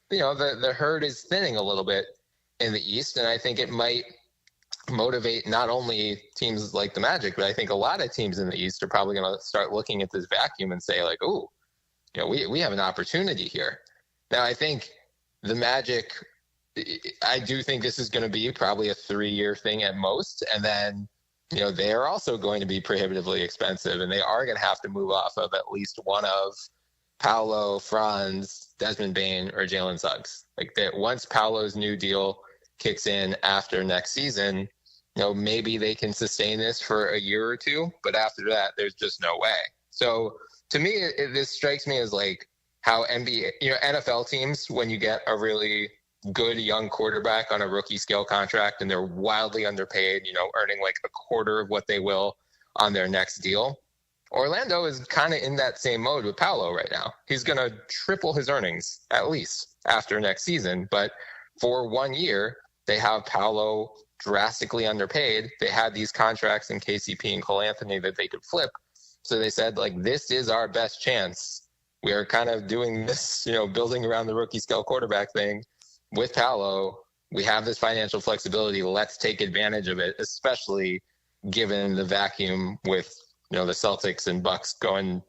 the herd is thinning a little bit in the East, and I think it might motivate not only teams like the Magic, but I think a lot of teams in the East are probably going to start looking at this vacuum and say like, oh, we have an opportunity here. Now, I think the Magic, I do think this is going to be probably a 3-year thing at most, and then they are also going to be prohibitively expensive, and they are going to have to move off of at least one of Paolo, Franz, Desmond Bane, or Jalen Suggs. Like that, once Paolo's new deal kicks in after next season, maybe they can sustain this for a year or 2, but after that, there's just no way. So to me, this strikes me as like how NFL teams, when you get a really good young quarterback on a rookie scale contract and they're wildly underpaid, earning like a quarter of what they will on their next deal. Orlando is kind of in that same mode with Paolo right now. He's going to triple his earnings at least after next season. But for 1 year, they have Paolo drastically underpaid. They had these contracts in KCP and Cole Anthony that they could flip. So they said, like, this is our best chance. We are kind of doing this, building around the rookie scale quarterback thing with Paolo. We have this financial flexibility. Let's take advantage of it, especially given the vacuum with, the Celtics and Bucks going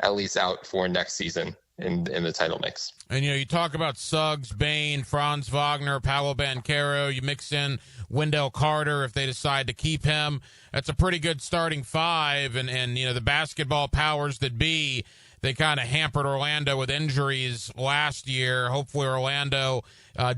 at least out for next season in the title mix. And, you talk about Suggs, Bane, Franz Wagner, Paolo Banchero. You mix in Wendell Carter if they decide to keep him. That's a pretty good starting 5. And the basketball powers that be, they kind of hampered Orlando with injuries last year. Hopefully Orlando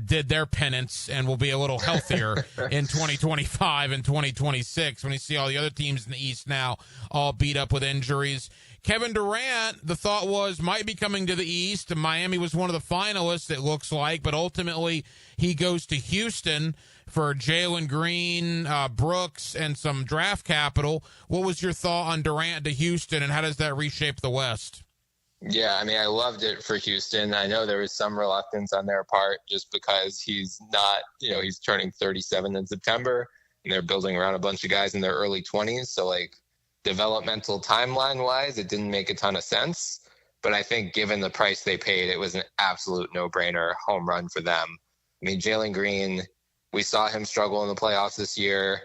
did their penance and will be a little healthier in 2025 and 2026 when you see all the other teams in the East now all beat up with injuries. Kevin Durant, the thought was, might be coming to the East, and Miami was one of the finalists, it looks like, but ultimately he goes to Houston for Jalen Green, Brooks, and some draft capital. What was your thought on Durant to Houston, and how does that reshape the West? Yeah, I loved it for Houston. I know there was some reluctance on their part just because he's not, he's turning 37 in September, and they're building around a bunch of guys in their early 20s. So, like, developmental timeline-wise, it didn't make a ton of sense. But I think given the price they paid, it was an absolute no-brainer home run for them. Jalen Green, we saw him struggle in the playoffs this year.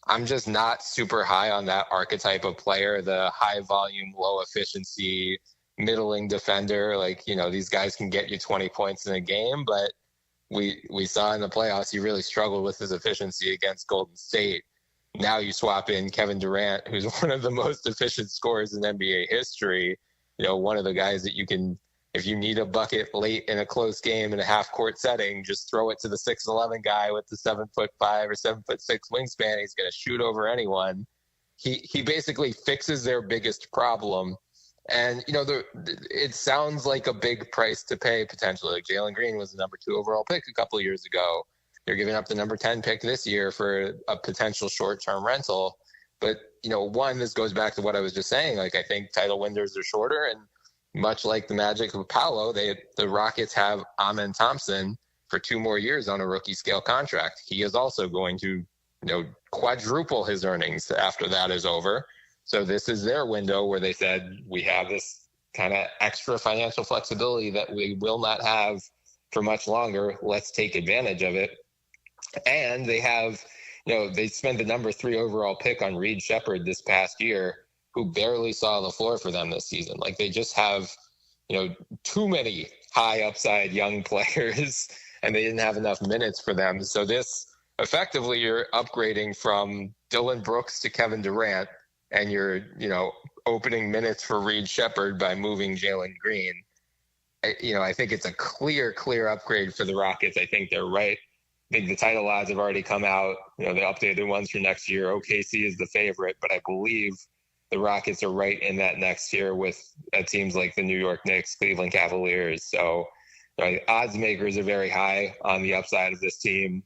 I'm just not super high on that archetype of player, the high-volume, low-efficiency, middling defender. Like, these guys can get you 20 points in a game, but we saw in the playoffs he really struggled with his efficiency against Golden State. Now you swap in Kevin Durant, who's one of the most efficient scorers in NBA history, one of the guys that you can, if you need a bucket late in a close game in a half-court setting, just throw it to the 6'11" guy with the 7'5" or 7'6" wingspan. He's going to shoot over anyone. He basically fixes their biggest problem. And, it sounds like a big price to pay potentially. Like Jalen Green was the number 2 overall pick a couple of years ago. They're giving up the number 10 pick this year for a potential short-term rental. But, one, this goes back to what I was just saying. Like, I think title windows are shorter. And much like the Magic with Paolo, the Rockets have Amen Thompson for 2 more years on a rookie scale contract. He is also going to, quadruple his earnings after that is over. So this is their window where they said, we have this kind of extra financial flexibility that we will not have for much longer. Let's take advantage of it. And they have, they spent the number 3 overall pick on Reed Shepherd this past year, who barely saw the floor for them this season. Like, they just have, too many high upside young players, and they didn't have enough minutes for them. So this, effectively, you're upgrading from Dillon Brooks to Kevin Durant, and you're, opening minutes for Reed Shepherd by moving Jalen Green. I think it's a clear upgrade for the Rockets. I think they're right. I think the title odds have already come out. The updated ones for next year. OKC is the favorite, but I believe the Rockets are right in that next tier with teams like the New York Knicks, Cleveland Cavaliers. So odds makers are very high on the upside of this team.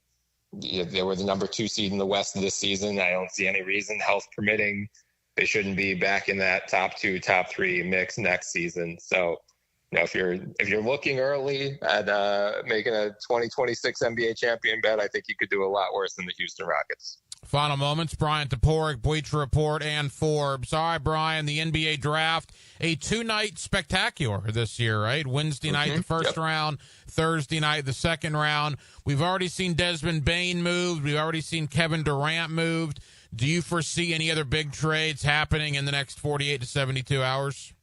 They were the number 2 seed in the West this season. I don't see any reason, health permitting, they shouldn't be back in that top 2, top 3 mix next season. So, if you're looking early at making a 2026 NBA champion bet, I think you could do a lot worse than the Houston Rockets. Final moments, Brian Toporek, Bleacher Report, and Forbes. All right, Brian, the NBA draft, a 2-night spectacular this year, right? Wednesday night, the first round, Thursday night, the second round. We've already seen Desmond Bane moved. We've already seen Kevin Durant moved. Do you foresee any other big trades happening in the next 48 to 72 hours?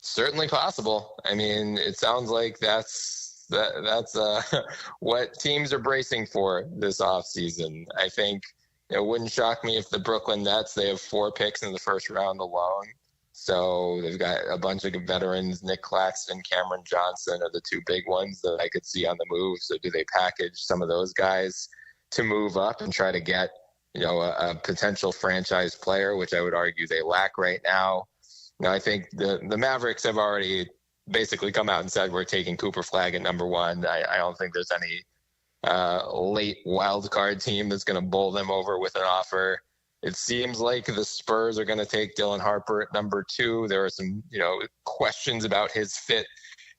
Certainly possible. I mean, it sounds like that's what teams are bracing for this offseason. I think it wouldn't shock me if the Brooklyn Nets, they have 4 picks in the first round alone. So they've got a bunch of veterans. Nick Claxton, Cameron Johnson are the 2 big ones that I could see on the move. So do they package some of those guys to move up and try to get, a potential franchise player, which I would argue they lack right now? I think the Mavericks have already basically come out and said we're taking Cooper Flagg at number 1. I don't think there's any late wild card team that's going to bowl them over with an offer. It seems like the Spurs are going to take Dylan Harper at number 2. There are some, questions about his fit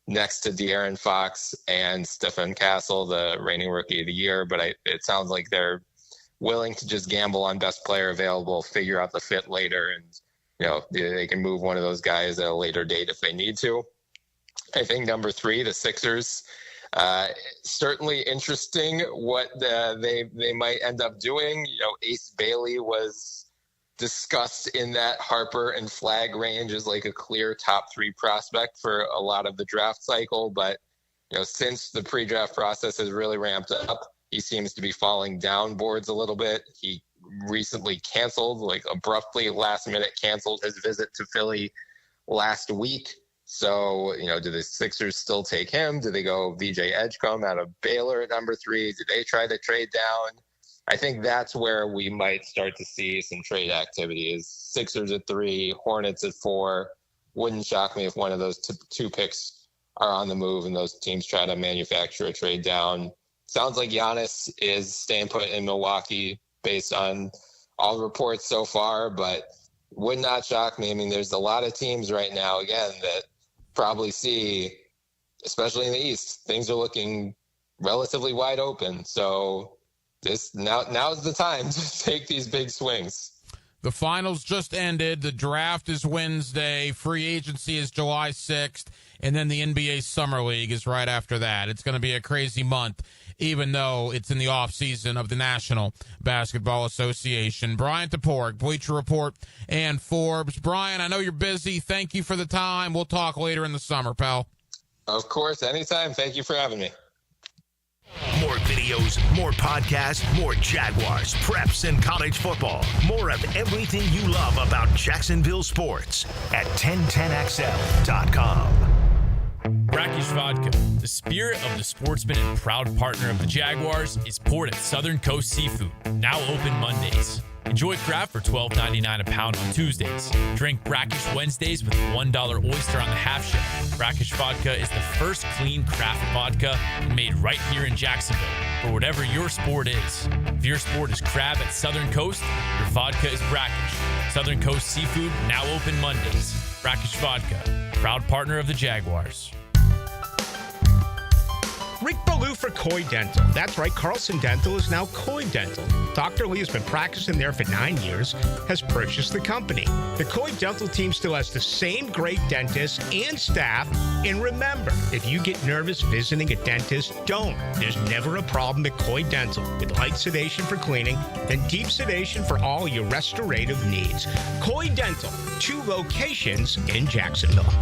next to De'Aaron Fox and Stephen Castle, the reigning Rookie of the Year. But it sounds like they're willing to just gamble on best player available, figure out the fit later, and they can move one of those guys at a later date if they need to. I think number 3, the Sixers, certainly interesting what they might end up doing. Ace Bailey was discussed in that Harper and Flagg range as like a clear top 3 prospect for a lot of the draft cycle. But, since the pre-draft process has really ramped up, he seems to be falling down boards a little bit. He recently abruptly last minute canceled his visit to Philly last week. So, do the Sixers still take him? Do they go VJ Edgecombe out of Baylor at number 3? Do they try to trade down? I think that's where we might start to see some trade activity is Sixers at 3, Hornets at 4. Wouldn't shock me if one of those 2 picks are on the move and those teams try to manufacture a trade down. Sounds like Giannis is staying put in Milwaukee based on all reports so far, but would not shock me. I mean, there's a lot of teams right now, again, that probably see, especially in the East, things are looking relatively wide open. So now's the time to take these big swings. The finals just ended. The draft is Wednesday. Free agency is July 6th. And then the NBA Summer League is right after that. It's going to be a crazy month, even though it's in the offseason of the National Basketball Association. Brian Toporek, Bleacher Report, and Forbes. Brian, I know you're busy. Thank you for the time. We'll talk later in the summer, pal. Of course, anytime. Thank you for having me. More videos, more podcasts, more Jaguars, preps, and college football. More of everything you love about Jacksonville sports at 1010XL.com. Brackish Vodka, the spirit of the sportsman and proud partner of the Jaguars, is poured at Southern Coast Seafood, now open Mondays. Enjoy craft for $12.99 a pound on Tuesdays. Drink Brackish Wednesdays with $1 oyster on the half shell. Brackish Vodka is the first clean craft vodka made right here in Jacksonville for whatever your sport is. If your sport is crab at Southern Coast, your vodka is Brackish. Southern Coast Seafood, now open Mondays. Brackish Vodka, proud partner of the Jaguars. Rick Ballou for Coy Dental. That's right, Carlson Dental is now Coy Dental. Dr. Lee has been practicing there for 9 years, has purchased the company. The Coy Dental team still has the same great dentists and staff. And remember, if you get nervous visiting a dentist, don't. There's never a problem at Coy Dental with light sedation for cleaning and deep sedation for all your restorative needs. Coy Dental, 2 locations in Jacksonville.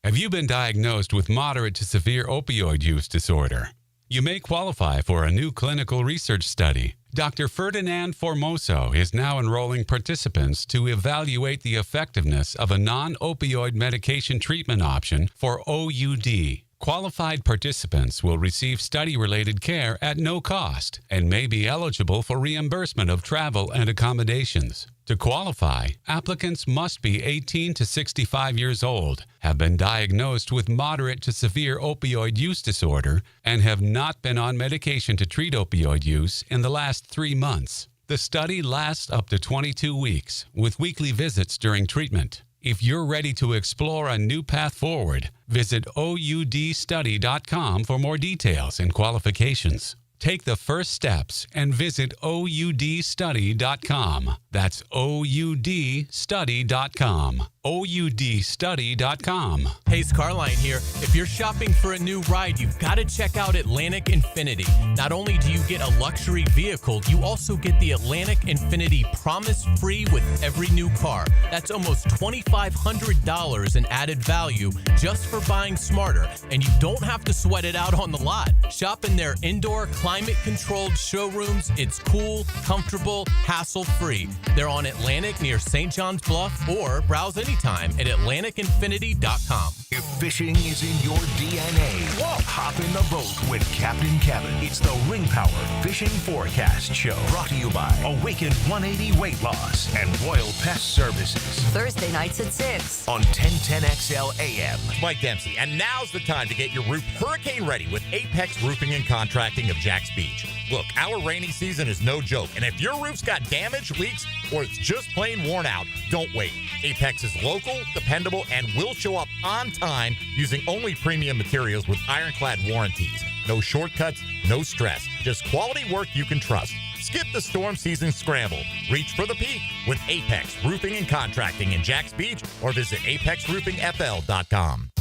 Have you been diagnosed with moderate to severe opioid use disorder? You may qualify for a new clinical research study. Dr. Ferdinand Formoso is now enrolling participants to evaluate the effectiveness of a non-opioid medication treatment option for OUD, Qualified participants will receive study-related care at no cost and may be eligible for reimbursement of travel and accommodations. To qualify, applicants must be 18 to 65 years old, have been diagnosed with moderate to severe opioid use disorder, and have not been on medication to treat opioid use in the last 3 months. The study lasts up to 22 weeks, with weekly visits during treatment. If you're ready to explore a new path forward, visit OUDstudy.com for more details and qualifications. Take the first steps and visit OUDstudy.com. That's OUDstudy.com. OUDstudy.com. Hey, it's Carline here. If you're shopping for a new ride, you've got to check out Atlantic Infinity. Not only do you get a luxury vehicle, you also get the Atlantic Infinity Promise Free with every new car. That's almost $2,500 in added value just for buying smarter, and you don't have to sweat it out on the lot. Shop in their indoor climate-controlled showrooms. It's cool, comfortable, hassle-free. They're on Atlantic near St. John's Bluff, or browse anytime at AtlanticInfinity.com. If fishing is in your DNA, hop in the boat with Captain Kevin. It's the Ring Power Fishing Forecast Show, brought to you by Awaken 180 Weight Loss and Royal Pest Services. Thursday nights at 6 on 1010XL AM. Mike Dempsey, and now's the time to get your roof hurricane ready with Apex Roofing and Contracting of Jacks Beach. Look, our rainy season is no joke, and if your roof's got damage, leaks, or it's just plain worn out, don't wait. Apex is local, dependable, and will show up on time using only premium materials with ironclad warranties. No shortcuts, no stress, just quality work you can trust. Skip the storm season scramble. Reach for the peak with Apex Roofing and Contracting in Jacks Beach, or visit apexroofingfl.com.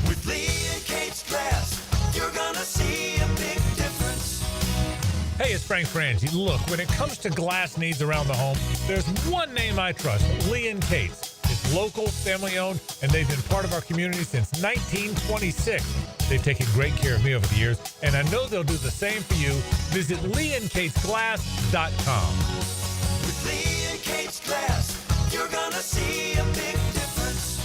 With Lee and Kate's Glass, you're gonna see a big difference. Hey, it's Frank Frangie. Look, when it comes to glass needs around the home, there's one name I trust, Lee and Kate's. It's local, family-owned, and they've been part of our community since 1926. They've taken great care of me over the years, and I know they'll do the same for you. Visit LeeandKatesGlass.com. With Lee and Kate's Glass, you're gonna see a big difference.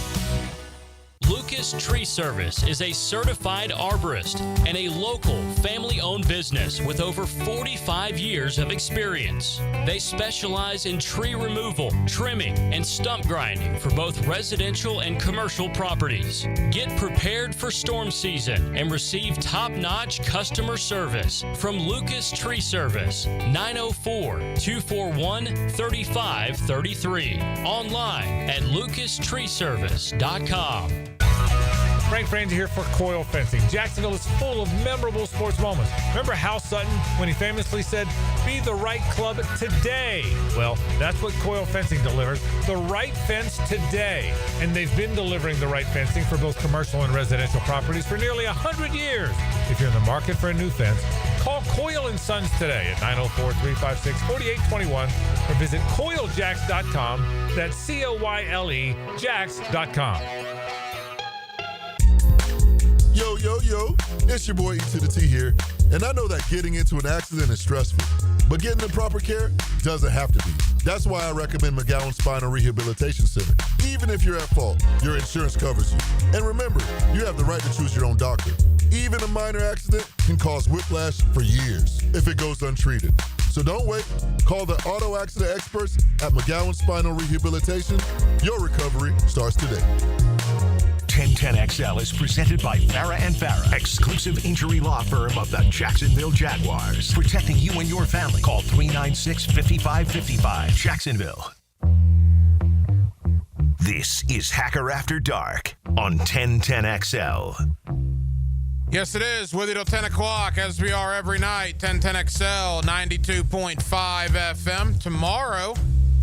Lucas Tree Service is a certified arborist and a local family-owned business with over 45 years of experience. They specialize in tree removal, trimming, and stump grinding for both residential and commercial properties. Get prepared for storm season and receive top-notch customer service from Lucas Tree Service, 904-241-3533. Online at lucastreeservice.com. Frank Frangie here for Coil Fencing. Jacksonville is full of memorable sports moments. Remember Hal Sutton when he famously said, "Be the right club today"? Well, that's what Coil Fencing delivers, the right fence today. And they've been delivering the right fencing for both commercial and residential properties for nearly 100 years. If you're in the market for a new fence, call Coil & Sons today at 904-356-4821 or visit coiljacks.com. That's COYLE Jacks.com. Yo, it's your boy E to the T here, and I know that getting into an accident is stressful, but getting the proper care doesn't have to be. That's why I recommend McGowan Spinal Rehabilitation Center. Even if you're at fault, your insurance covers you. And remember, you have the right to choose your own doctor. Even a minor accident can cause whiplash for years if it goes untreated. So don't wait. Call the auto accident experts at McGowan Spinal Rehabilitation. Your recovery starts today. 1010XL is presented by Farah and Farah, exclusive injury law firm of the Jacksonville Jaguars. Protecting you and your family. Call 396-5555. Jacksonville. This is Hacker After Dark on 1010XL. Yes, it is. With you till 10 o'clock, as we are every night. 1010XL, 92.5 FM. Tomorrow,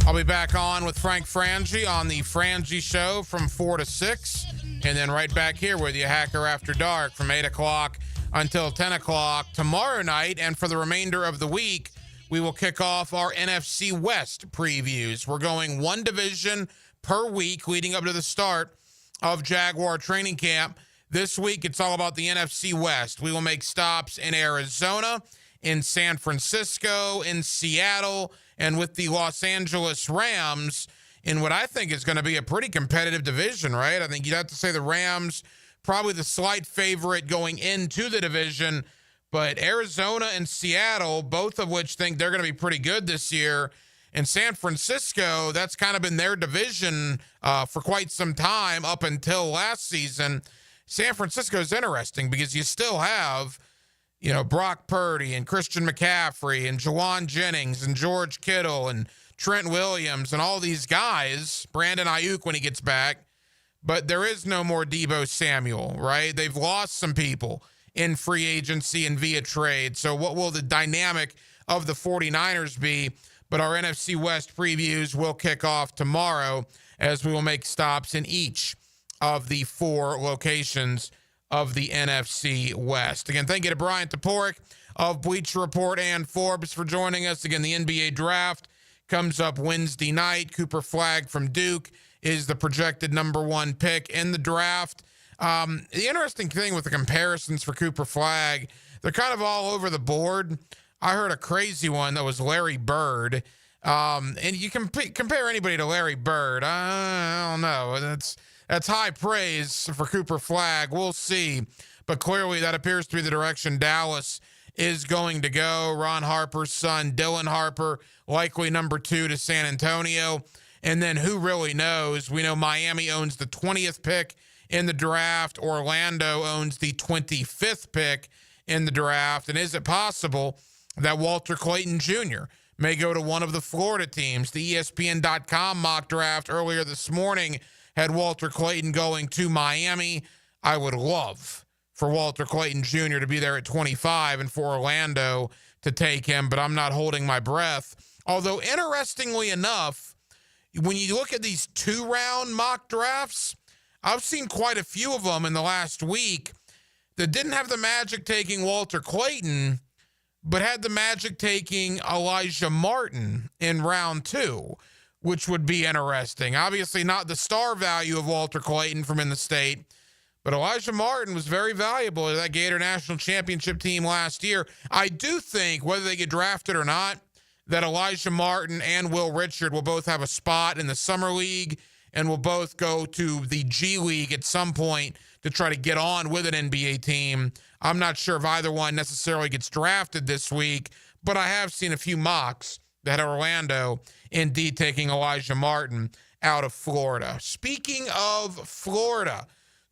I'll be back on with Frank Frangie on the Frangie Show from 4 to 6. And then right back here with you, Hacker After Dark, from 8 o'clock until 10 o'clock tomorrow night. And for the remainder of the week, we will kick off our NFC West previews. We're going one division per week leading up to the start of Jaguar training camp. This week, it's all about the NFC West. We will make stops in Arizona, in San Francisco, in Seattle, and with the Los Angeles Rams in what I think is going to be a pretty competitive division, right? I think you'd have to say the Rams probably the slight favorite going into the division. But Arizona and Seattle, both of which think they're going to be pretty good this year. And San Francisco, that's kind of been their division for quite some time up until last season. San Francisco is interesting because you still have, Brock Purdy and Christian McCaffrey and Jawan Jennings and George Kittle and Trent Williams and all these guys, Brandon Ayuk when he gets back. But there is no more Deebo Samuel, right? They've lost some people in free agency and via trade. So what will the dynamic of the 49ers be? But our NFC West previews will kick off tomorrow as we will make stops in each of the 4 locations of the NFC West. Again, thank you to Brian Toporek of Bleacher Report and Forbes for joining us. Again, the NBA draft comes up Wednesday night. Cooper Flagg from Duke is the projected number 1 pick in the draft. The interesting thing with the comparisons for Cooper Flagg, they're kind of all over the board. I heard a crazy one that was Larry Bird. And you can compare anybody to Larry Bird. I don't know. That's high praise for Cooper Flagg. We'll see. But clearly that appears to be the direction Dallas is going to go. Ron Harper's son, Dylan Harper, likely number 2 to San Antonio. And then who really knows? We know Miami owns the 20th pick in the draft. Orlando owns the 25th pick in the draft. And is it possible that Walter Clayton Jr. may go to one of the Florida teams? The ESPN.com mock draft earlier this morning had Walter Clayton going to Miami. I would love for Walter Clayton Jr. to be there at 25 and for Orlando to take him, but I'm not holding my breath. Although, interestingly enough, when you look at these 2-round mock drafts, I've seen quite a few of them in the last week that didn't have the Magic taking Walter Clayton, but had the Magic taking Elijah Martin in round 2, which would be interesting. Obviously not the star value of Walter Clayton from in the state, but Elijah Martin was very valuable to that Gator National Championship team last year. I do think, whether they get drafted or not, that Elijah Martin and Will Richard will both have a spot in the Summer League and will both go to the G League at some point to try to get on with an NBA team. I'm not sure if either one necessarily gets drafted this week, but I have seen a few mocks that Orlando indeed taking Elijah Martin out of Florida. Speaking of Florida,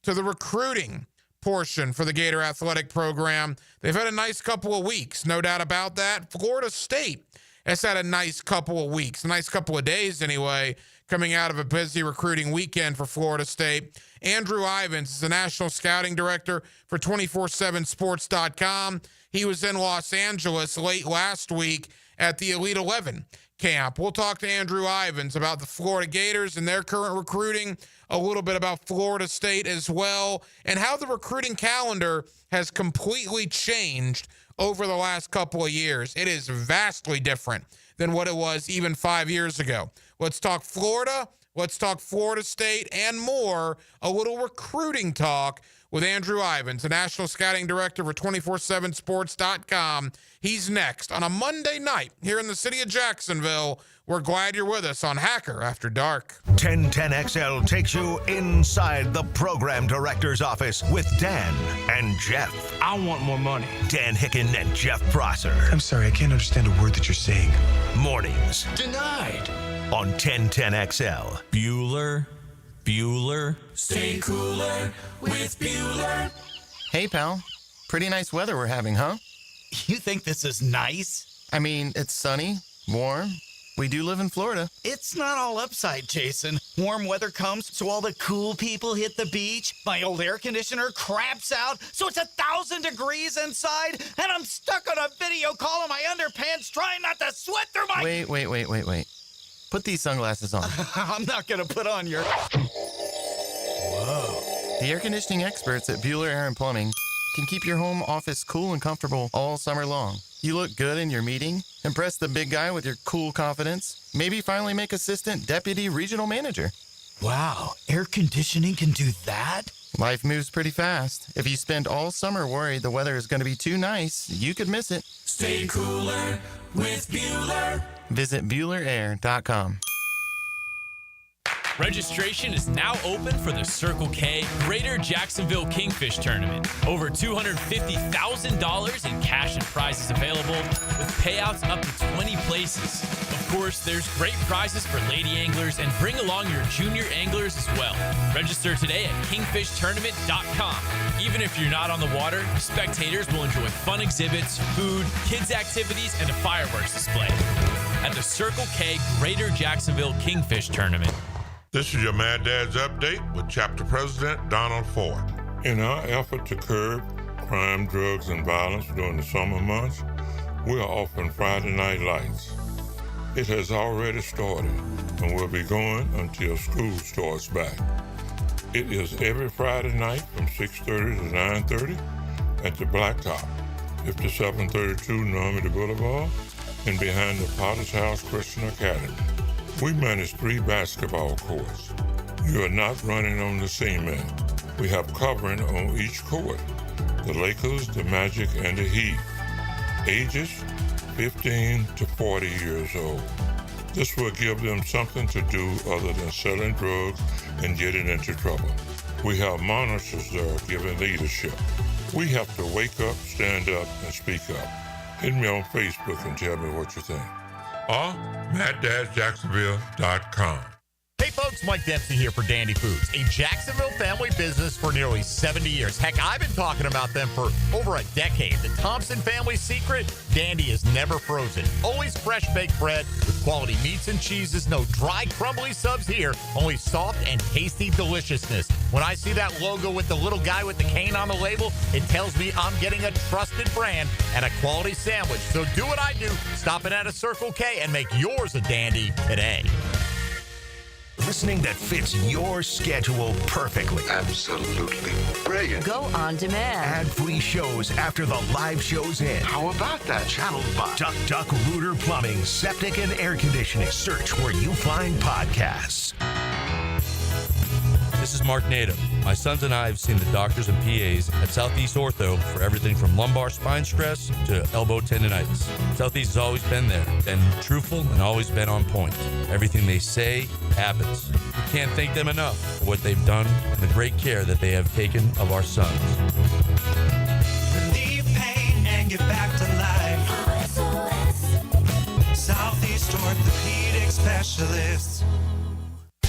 to the recruiting portion for the Gator Athletic Program, they've had a nice couple of weeks, no doubt about that. Florida State has had a nice couple of weeks, a nice couple of days anyway, coming out of a busy recruiting weekend for Florida State. Andrew Ivins is the National Scouting Director for 247sports.com. He was in Los Angeles late last week at the Elite 11 camp. We'll talk to Andrew Ivins about the Florida Gators and their current recruiting, a little bit about Florida State as well, and how the recruiting calendar has completely changed over the last couple of years. It is vastly different than what it was even 5 years ago. Let's talk Florida. Let's talk Florida State and more. A little recruiting talk with Andrew Ivins, the National Scouting Director for 247sports.com. He's next on a Monday night here in the city of Jacksonville. We're glad you're with us on Hacker After Dark. 1010XL takes you inside the program director's office with Dan and Jeff. I want more money. Dan Hicken and Jeff Prosser. I'm sorry, I can't understand a word that you're saying. Mornings Denied. on 1010XL. Bueller. Stay cooler with Bueller. Hey, pal. Pretty nice weather we're having, huh? You think this is nice? I mean, it's sunny, warm. We do live in Florida. It's not all upside, Jason. Warm weather comes, so all the cool people hit the beach. My old air conditioner craps out, so it's 1,000 degrees inside, and I'm stuck on a video call in my underpants trying not to sweat through my... Wait. Put these sunglasses on. I'm not going to put on your... Whoa. The air conditioning experts at Bueller Air and Plumbing can keep your home office cool and comfortable all summer long. You look good in your meeting, impress the big guy with your cool confidence, maybe finally make assistant deputy regional manager. Wow, air conditioning can do that? Life moves pretty fast. If you spend all summer worried the weather is going to be too nice, you could miss it. Stay cooler with Bueller. Visit BuellerAir.com. Registration is now open for the Circle K Greater Jacksonville Kingfish Tournament. Over $250,000 in cash and prizes available, with payouts up to 20 places. Of course, there's great prizes for lady anglers, and bring along your junior anglers as well. Register today at kingfishtournament.com. Even if you're not on the water, spectators will enjoy fun exhibits, food, kids' activities, and a fireworks display at the Circle K Greater Jacksonville Kingfish Tournament. This is your Mad Dad's Update with Chapter President Donald Ford. In our effort to curb crime, drugs, and violence during the summer months, we are offering Friday Night Lights. It has already started and will be going until school starts back. It is every Friday night from 6:30 to 9:30 at the Blacktop, 5732 Normandy Boulevard, and behind the Potter's House Christian Academy. We manage 3 basketball courts. You are not running on the cement. We have covering on each court. The Lakers, the Magic, and the Heat. Ages 15 to 40 years old. This will give them something to do other than selling drugs and getting into trouble. We have monitors there giving leadership. We have to wake up, stand up, and speak up. Hit me on Facebook and tell me what you think. Or MattDadJacksonville.com. Hey folks, Mike Dempsey here for Dandy Foods, a Jacksonville family business for nearly 70 years. Heck, I've been talking about them for over a decade. The Thompson family's secret, Dandy is never frozen. Always fresh baked bread with quality meats and cheeses. No dry, crumbly subs here. Only soft and tasty deliciousness. When I see that logo with the little guy with the cane on the label, it tells me I'm getting a trusted brand and a quality sandwich. So do what I do. Stop in at a Circle K and make yours a Dandy today. Listening that fits your schedule perfectly. Absolutely brilliant. Go on demand. Ad-free shows after the live show's end. How about that? Channeled by Duck Rooter Plumbing, Septic and Air Conditioning. Search where you find podcasts. This is Mark Nato. My sons and I have seen the doctors and PAs at Southeast Ortho for everything from lumbar spine stress to elbow tendonitis. Southeast has always been there, been truthful, and always been on point. Everything they say happens. We can't thank them enough for what they've done and the great care that they have taken of our sons. Relieve pain and get back to life. Southeast Orthopedic Specialists.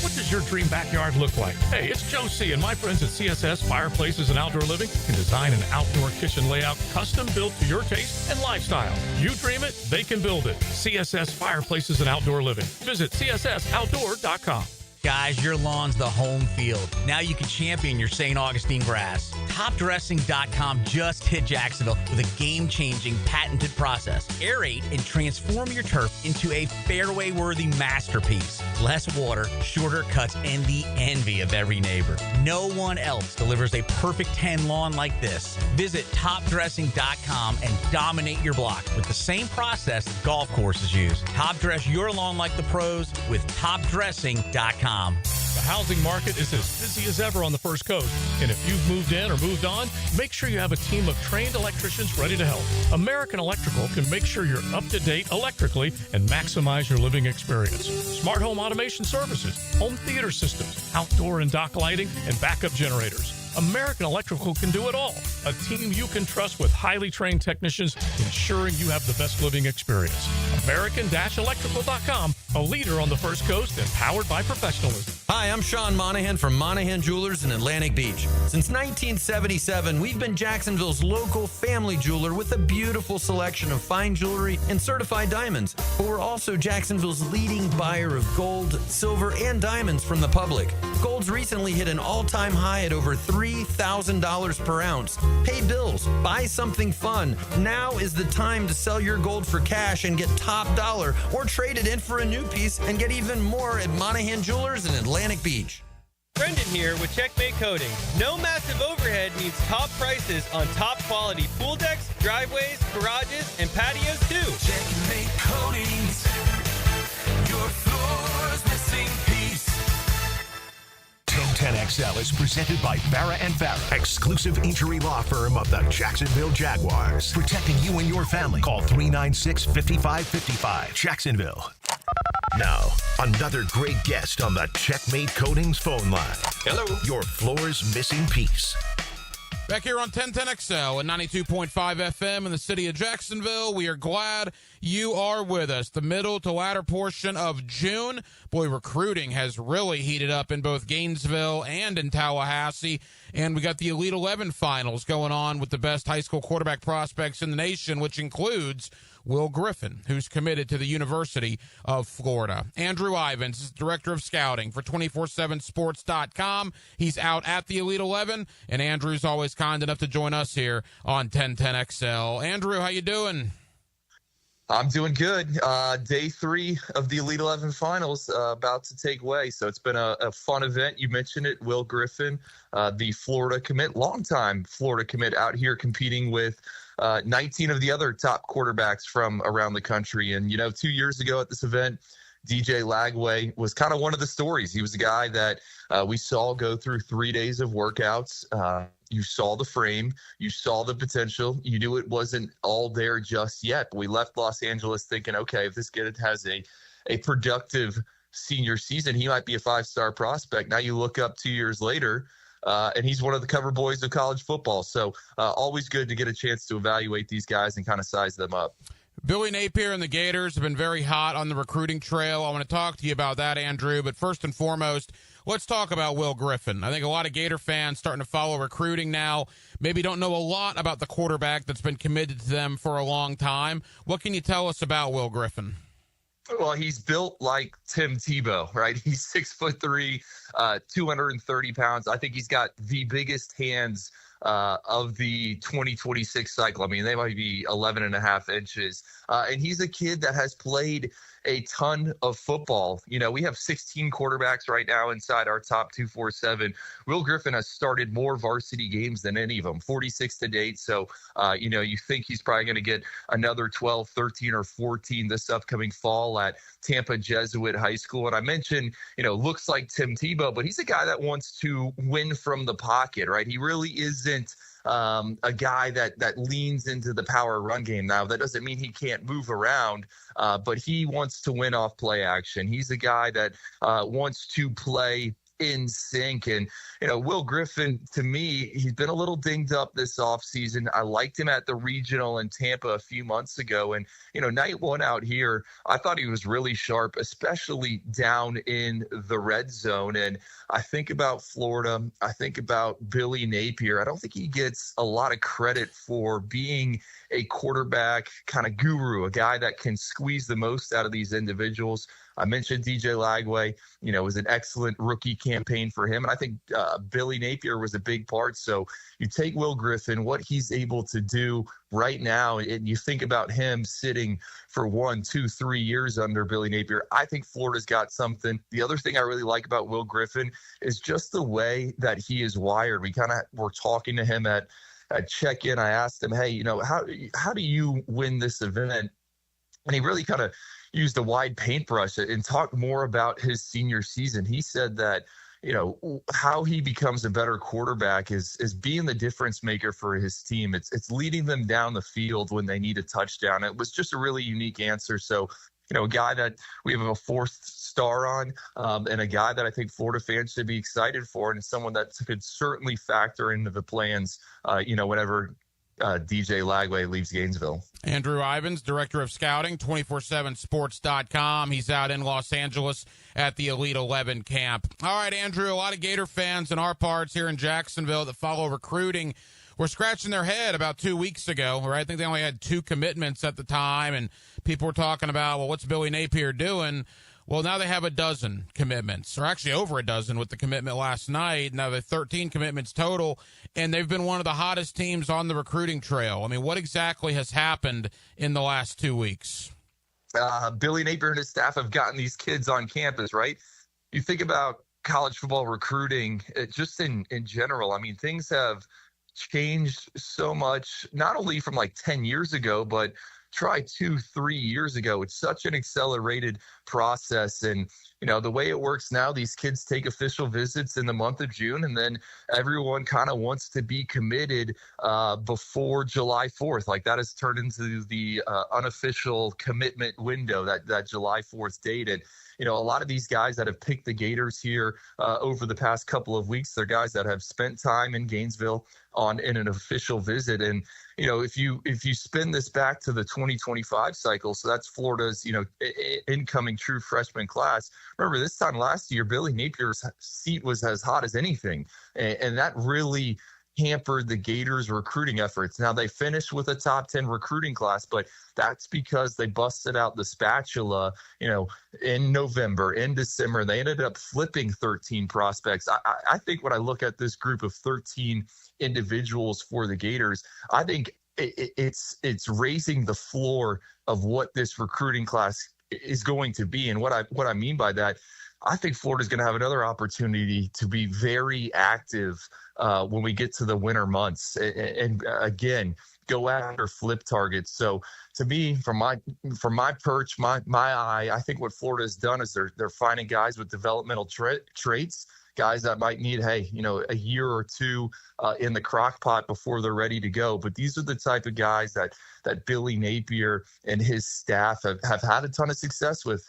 What does your dream backyard look like? Hey, it's Joe C. and my friends at CSS Fireplaces and Outdoor Living can design an outdoor kitchen layout custom built to your taste and lifestyle. You dream it, they can build it. CSS Fireplaces and Outdoor Living. Visit cssoutdoor.com. Guys, your lawn's the home field. Now you can champion your St. Augustine grass. TopDressing.com just hit Jacksonville with a game-changing patented process. Aerate and transform your turf into a fairway-worthy masterpiece. Less water, shorter cuts, and the envy of every neighbor. No one else delivers a perfect 10 lawn like this. Visit TopDressing.com and dominate your block with the same process that golf courses use. Top dress your lawn like the pros with TopDressing.com. The housing market is as busy as ever on the First Coast. And if you've moved in or moved on, make sure you have a team of trained electricians ready to help. American Electrical can make sure you're up to date electrically and maximize your living experience. Smart home automation services, home theater systems, outdoor and dock lighting, and backup generators. American Electrical can do it all. A team you can trust with highly trained technicians ensuring you have the best living experience. American-Electrical.com, a leader on the First Coast and powered by professionalism. Hi, I'm Sean Monahan from Monahan Jewelers in Atlantic Beach. Since 1977, we've been Jacksonville's local family jeweler with a beautiful selection of fine jewelry and certified diamonds. But we're also Jacksonville's leading buyer of gold, silver, and diamonds from the public. Gold's recently hit an all-time high at over $3,000 per ounce. Pay bills, buy something fun. Now is the time to sell your gold for cash and get top dollar, or trade it in for a new piece and get even more at Monahan Jewelers in Atlantic Beach. Brendan here with Checkmate Coating. No massive overhead means top prices on top quality pool decks, driveways, garages, and patios too. Checkmate Coatings. Your floor's missing piece. 1010XL is presented by Farah & Farah, exclusive injury law firm of the Jacksonville Jaguars. Protecting you and your family. Call 396-5555. Jacksonville. Now, another great guest on the Checkmate Coatings phone line. Hello. Your floor's missing piece. Back here on 1010XL and 92.5 FM in the city of Jacksonville. We are glad you are with us. The middle to latter portion of June. Boy, recruiting has really heated up in both Gainesville and in Tallahassee. And we got the Elite 11 finals going on with the best high school quarterback prospects in the nation, which includes Will Griffin, who's committed to the University of Florida. Andrew Ivins is Director of Scouting for 247sports.com. He's out at the Elite 11, and Andrew's always kind enough to join us here on 1010XL. Andrew, how you doing? I'm doing good. Day 3 of the Elite 11 finals about to take way. So it's been a fun event. You mentioned it, Will Griffin, the Florida commit, longtime Florida commit out here competing with 19 of the other top quarterbacks from around the country. And, 2 years ago at this event, DJ Lagway was kind of one of the stories. He was a guy that we saw go through 3 days of workouts. You saw the frame. You saw the potential. You knew it wasn't all there just yet. But we left Los Angeles thinking, okay, if this kid has a productive senior season, he might be a 5-star prospect. Now you look up 2 years later, and he's one of the cover boys of college football. So always good to get a chance to evaluate these guys and kind of size them up. Billy Napier and the Gators have been very hot on the recruiting trail. I want to talk to you about that, Andrew. But first and foremost, let's talk about Will Griffin. I think a lot of Gator fans starting to follow recruiting now, maybe don't know a lot about the quarterback that's been committed to them for a long time. What can you tell us about Will Griffin? Well, he's built like Tim Tebow, right? He's 6'3", 230 pounds. I think he's got the biggest hands of the 2026 cycle. I mean, they might be 11 and a half inches. And he's a kid that has played a ton of football. We have 16 quarterbacks right now inside our top 247. Will Griffin has started more varsity games than any of them, 46 to date. So, you think he's probably going to get another 12, 13, or 14 this upcoming fall at Tampa Jesuit High School. And I mentioned, looks like Tim Tebow, but he's a guy that wants to win from the pocket, right? He really isn't a guy that leans into the power run game. Now, that doesn't mean he can't move around, but he wants to win off play action. He's a guy that wants to play in sync. And, Will Griffin, to me, he's been a little dinged up this offseason. I liked him at the regional in Tampa a few months ago. And, night one out here, I thought he was really sharp, especially down in the red zone. And I think about Florida. I think about Billy Napier. I don't think he gets a lot of credit for being a quarterback kind of guru, a guy that can squeeze the most out of these individuals. I mentioned DJ Lagway, it was an excellent rookie campaign for him. And I think Billy Napier was a big part. So you take Will Griffin, what he's able to do right now, and you think about him sitting for 1, 2, 3 years under Billy Napier. I think Florida's got something. The other thing I really like about Will Griffin is just the way that he is wired. We kind of were talking to him at check-in. I asked him, hey, how do you win this event? And he really kind of used a wide paintbrush and talked more about his senior season. He said that, how he becomes a better quarterback is being the difference maker for his team. It's leading them down the field when they need a touchdown. It was just a really unique answer. So, a guy that we have a 4th star on, and a guy that I think Florida fans should be excited for, and someone that could certainly factor into the plans, whenever DJ Lagway leaves Gainesville. Andrew Ivins, Director of Scouting, 247sports.com. He's out in Los Angeles at the Elite 11 camp. All right, Andrew, a lot of Gator fans in our parts here in Jacksonville that follow recruiting were scratching their head about 2 weeks ago, right? I think they only had 2 commitments at the time, and people were talking about, well, what's Billy Napier doing? Well, now they have a dozen commitments, or actually over a dozen with the commitment last night. Now they're 13 commitments total, and they've been one of the hottest teams on the recruiting trail. I mean, what exactly has happened in the last 2 weeks? Billy Napier and his staff have gotten these kids on campus, right? You think about college football recruiting, just in general. I mean, things have changed so much, not only from like 10 years ago, but try 2-3 years ago. It's such an accelerated process. And, the way it works now, these kids take official visits in the month of June, and then everyone kind of wants to be committed before July 4th. Like, that has turned into the unofficial commitment window, that July 4th date. And, a lot of these guys that have picked the Gators here over the past couple of weeks, they're guys that have spent time in Gainesville in an official visit. And, if you spin this back to the 2025 cycle, so that's Florida's, incoming true freshman class. Remember, this time last year, Billy Napier's seat was as hot as anything. And that really hampered the Gators' recruiting efforts. Now, they finished with a top 10 recruiting class, but that's because they busted out the spatula, in November, in December. They ended up flipping 13 prospects. I think when I look at this group of 13 individuals for the Gators, I think it's raising the floor of what this recruiting class is going to be. And what I mean by that, I think Florida's going to have another opportunity to be very active when we get to the winter months, and again, go after flip targets. So to me, from my perch, my eye, I think what Florida has done is they're finding guys with developmental traits, guys that might need, a year or two in the crock pot before they're ready to go. But these are the type of guys that Billy Napier and his staff have had a ton of success with.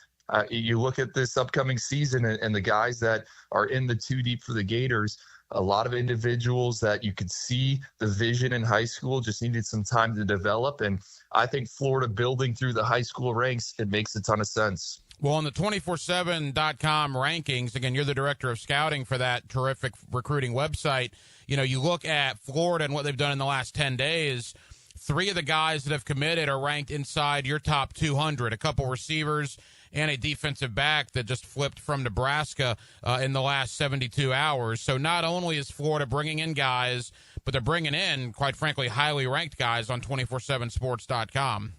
You look at this upcoming season and the guys that are in the two deep for the Gators, a lot of individuals that you could see the vision in high school, just needed some time to develop. And I think Florida building through the high school ranks, it makes a ton of sense. Well, on the 247.com rankings, again, you're the director of scouting for that terrific recruiting website. You look at Florida and what they've done in the last 10 days. 3 of the guys that have committed are ranked inside your top 200, a couple receivers and a defensive back that just flipped from Nebraska in the last 72 hours. So not only is Florida bringing in guys, but they're bringing in, quite frankly, highly ranked guys on 247sports.com.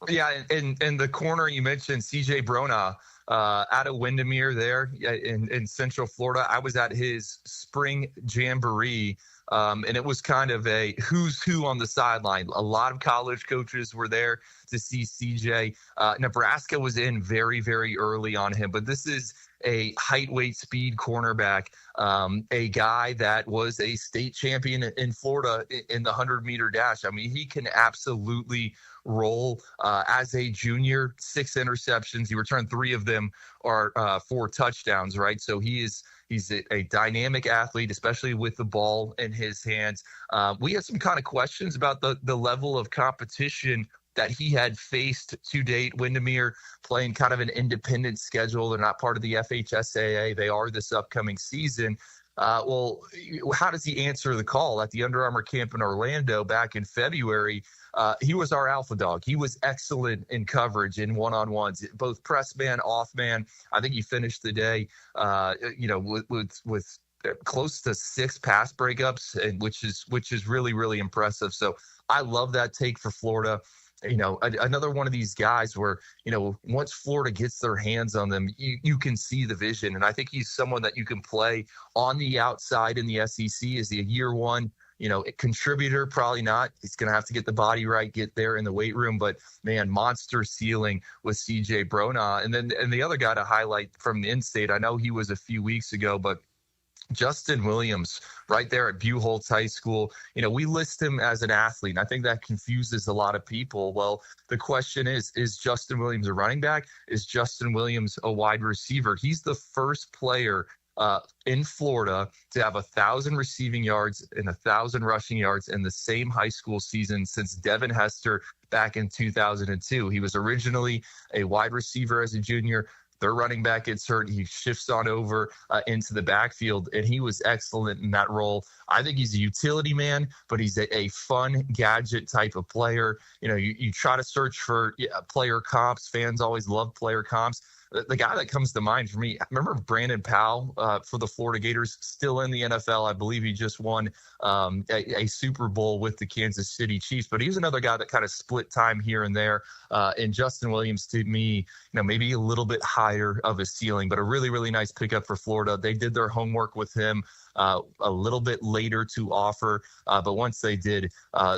Yeah, and the corner you mentioned, CJ Brona, out of Windermere there in Central Florida. I was at his spring jamboree, and it was kind of a who's who on the sideline. A lot of college coaches were there to see CJ. Nebraska was in very, very early on him, but this is a height, weight, speed cornerback, a guy that was a state champion in Florida in the 100-meter dash. I mean, he can absolutely roll. As a junior, 6 interceptions. He returned 3 of them are 4 touchdowns, right? So he's a dynamic athlete, especially with the ball in his hands. We have some kind of questions about the level of competition that he had faced to date. Windermere playing kind of an independent schedule. They're not part of the FHSAA. They are this upcoming season. Well, how does he answer the call? At the Under Armour camp in Orlando back in February, he was our alpha dog. He was excellent in coverage in one-on-ones, both press man, off man. I think he finished the day, with close to 6 pass breakups, and which is really, really impressive. So I love that take for Florida. Another one of these guys where, once Florida gets their hands on them, you can see the vision. And I think he's someone that you can play on the outside in the SEC. Is he a year one, a contributor? Probably not. He's going to have to get the body right, get there in the weight room. But, man, monster ceiling with CJ Brona. And the other guy to highlight from the in-state, I know he was a few weeks ago, but Justin Williams right there at Buchholz High School. We list him as an athlete, and I think that confuses a lot of people. Well, the question is Justin Williams a running back? Is Justin Williams a wide receiver? He's the first player in Florida to have 1,000 receiving yards and 1,000 rushing yards in the same high school season since Devin Hester back in 2002. He was originally a wide receiver as a junior. Their running back gets hurt. He shifts on over into the backfield, and he was excellent in that role. I think he's a utility man, but he's a fun gadget type of player. You try to search for player comps. Fans always love player comps. The guy that comes to mind for me, I remember Brandon Powell for the Florida Gators, still in the NFL. I believe he just won a Super Bowl with the Kansas City Chiefs, but he was another guy that kind of split time here and there. And Justin Williams, to me, maybe a little bit higher of a ceiling, but a really, really nice pickup for Florida. They did their homework with him a little bit later to offer. But once they did,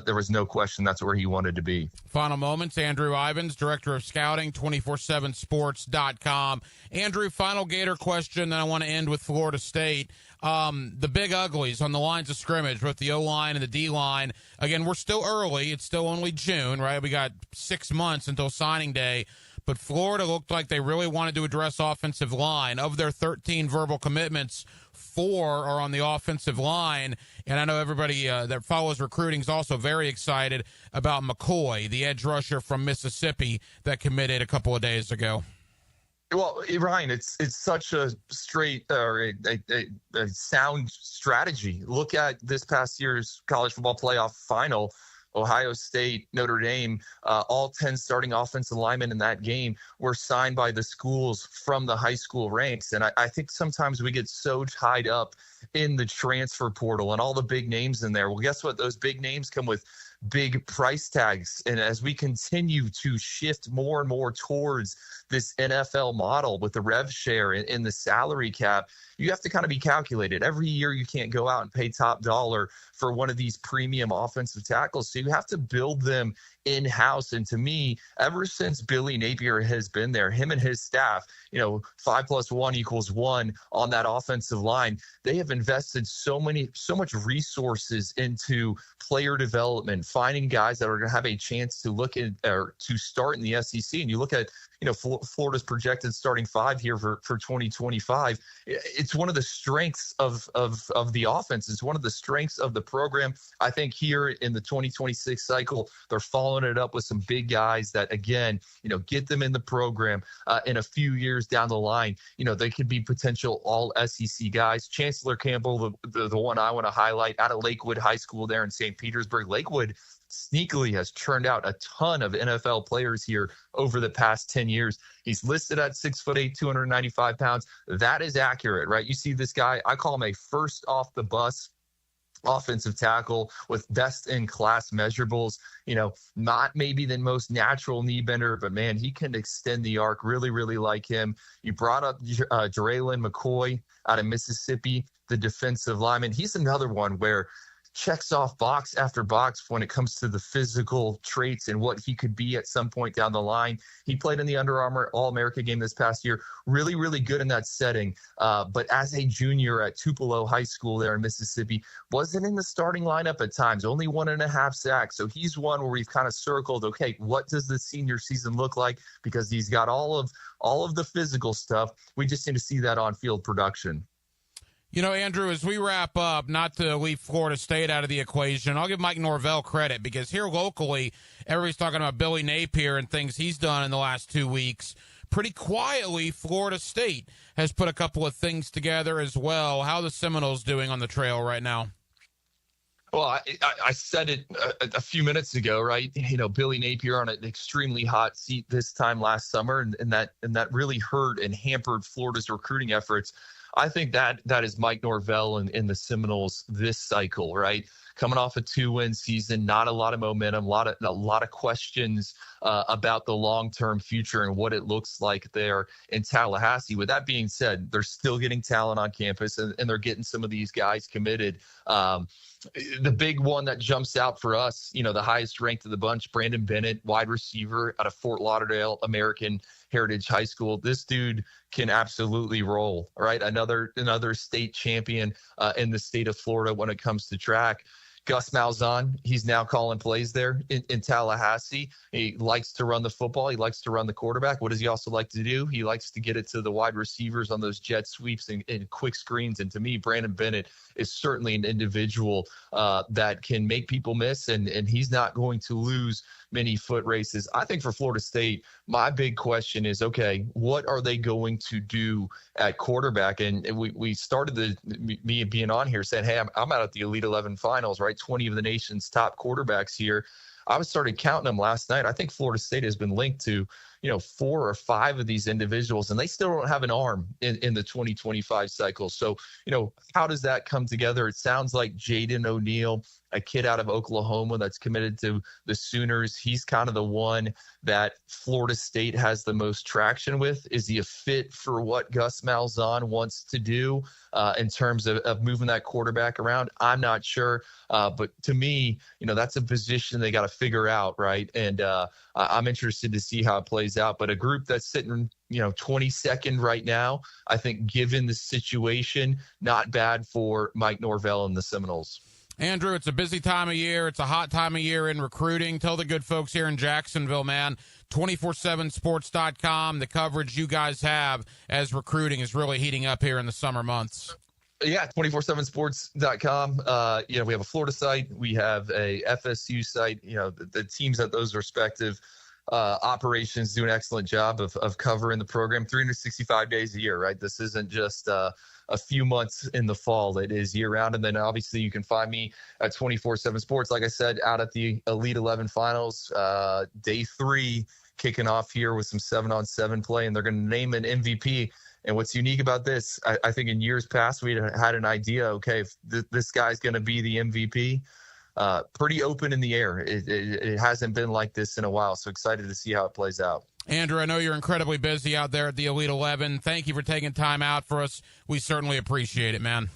there was no question that's where he wanted to be. Final moments, Andrew Ivins, Director of Scouting, 247sports.com. Andrew, final Gator question, then I want to end with Florida State. The big uglies on the lines of scrimmage, both the O-line and the D-line. Again, we're still early. It's still only June, right? We got 6 months until signing day. But Florida looked like they really wanted to address offensive line. Of their 13 verbal commitments, 4 are on the offensive line. And I know everybody that follows recruiting is also very excited about McCoy, the edge rusher from Mississippi that committed a couple of days ago. Well, Ryan, it's such a straight or a sound strategy. Look at this past year's college football playoff final. Ohio State, Notre Dame, all 10 starting offensive linemen in that game were signed by the schools from the high school ranks. And I think sometimes we get so tied up in the transfer portal and all the big names in there. Well, guess what? Those big names come with big price tags. And as we continue to shift more and more towards this NFL model with the rev share and the salary cap, you have to kind of be calculated. Every year you can't go out and pay top dollar for one of these premium offensive tackles. So you have to build them in-house. And to me, ever since Billy Napier has been there, him and his staff, 5 + 1 = 1 on that offensive line, they have invested so much resources into player development, finding guys that are going to have a chance to look at or to start in the SEC. And you look at, Florida's projected starting 5 here for 2025. It's one of the strengths of the offense. It's one of the strengths of the program. I think here in the 2026 cycle, they're following it up with some big guys that, again, get them in the program in a few years down the line. They could be potential all SEC guys. Chancellor Campbell, the one I want to highlight, out of Lakewood High School there in St. Petersburg. Lakewood sneakily has churned out a ton of NFL players here over the past 10 years. He's listed at 6'8", 295 pounds. That is accurate, right? You see this guy, I call him a first off the bus offensive tackle with best in class measurables. Not maybe the most natural knee bender, but man, he can extend the arc. Really, really like him. You brought up Jarelyn McCoy out of Mississippi, the defensive lineman. He's another one where checks off box after box when it comes to the physical traits and what he could be at some point down the line. He played in the Under Armour All-America game this past year. Really, really good in that setting. But as a junior at Tupelo High School there in Mississippi, wasn't in the starting lineup at times, only 1.5 sacks. So he's one where we've kind of circled, okay, what does the senior season look like? Because he's got all of the physical stuff. We just need to see that on-field production. Andrew, as we wrap up, not to leave Florida State out of the equation, I'll give Mike Norvell credit because here locally, everybody's talking about Billy Napier and things he's done in the last 2 weeks. Pretty quietly, Florida State has put a couple of things together as well. How are the Seminoles doing on the trail right now? Well, I said it a few minutes ago, right? Billy Napier on an extremely hot seat this time last summer, and that really hurt and hampered Florida's recruiting efforts. I think that is Mike Norvell and the Seminoles this cycle, right? Coming off a 2-win season, not a lot of momentum, a lot of questions about the long-term future and what it looks like there in Tallahassee. With that being said, they're still getting talent on campus and they're getting some of these guys committed. The big one that jumps out for us, the highest ranked of the bunch, Brandon Bennett, wide receiver out of Fort Lauderdale American Heritage High School. This dude can absolutely roll, right? Another state champion in the state of Florida when it comes to track. Gus Malzahn, he's now calling plays there in Tallahassee. He likes to run the football. He likes to run the quarterback. What does he also like to do? He likes to get it to the wide receivers on those jet sweeps and quick screens. And to me, Brandon Bennett is certainly an individual that can make people miss, and he's not going to lose many foot races. I think for Florida State, my big question is, okay, what are they going to do at quarterback? And we started me being on here saying, hey, I'm out at the Elite 11 finals, right? 20 of the nation's top quarterbacks here. I started counting them last night. I think Florida State has been linked to, 4 or 5 of these individuals, and they still don't have an arm in the 2025 cycle. So, how does that come together? It sounds like Jaden O'Neal, a kid out of Oklahoma that's committed to the Sooners. He's kind of the one that Florida State has the most traction with. Is he a fit for what Gus Malzahn wants to do in terms of moving that quarterback around? I'm not sure. But to me, that's a position they got to figure out, right? And I'm interested to see how it plays out. But a group that's sitting, 22nd right now, I think given the situation, not bad for Mike Norvell and the Seminoles. Andrew, it's a busy time of year. It's a hot time of year in recruiting. Tell the good folks here in Jacksonville, man, 247sports.com, the coverage you guys have as recruiting is really heating up here in the summer months. Yeah, 247sports.com. We have a Florida site. We have a FSU site. The teams at those respective operations do an excellent job of covering the program 365 days a year, right? This isn't just a few months in the fall. It is year round. And then obviously you can find me at 247 Sports, like I said, out at the Elite 11 finals, day 3 kicking off here with some 7-on-7 play, and they're going to name an MVP. And what's unique about this, I think in years past, we had an idea, okay, if this guy's going to be the MVP, pretty open in the air. It hasn't been like this in a while. So excited to see how it plays out. Andrew, I know you're incredibly busy out there at the Elite 11. Thank you for taking time out for us. We certainly appreciate it, man.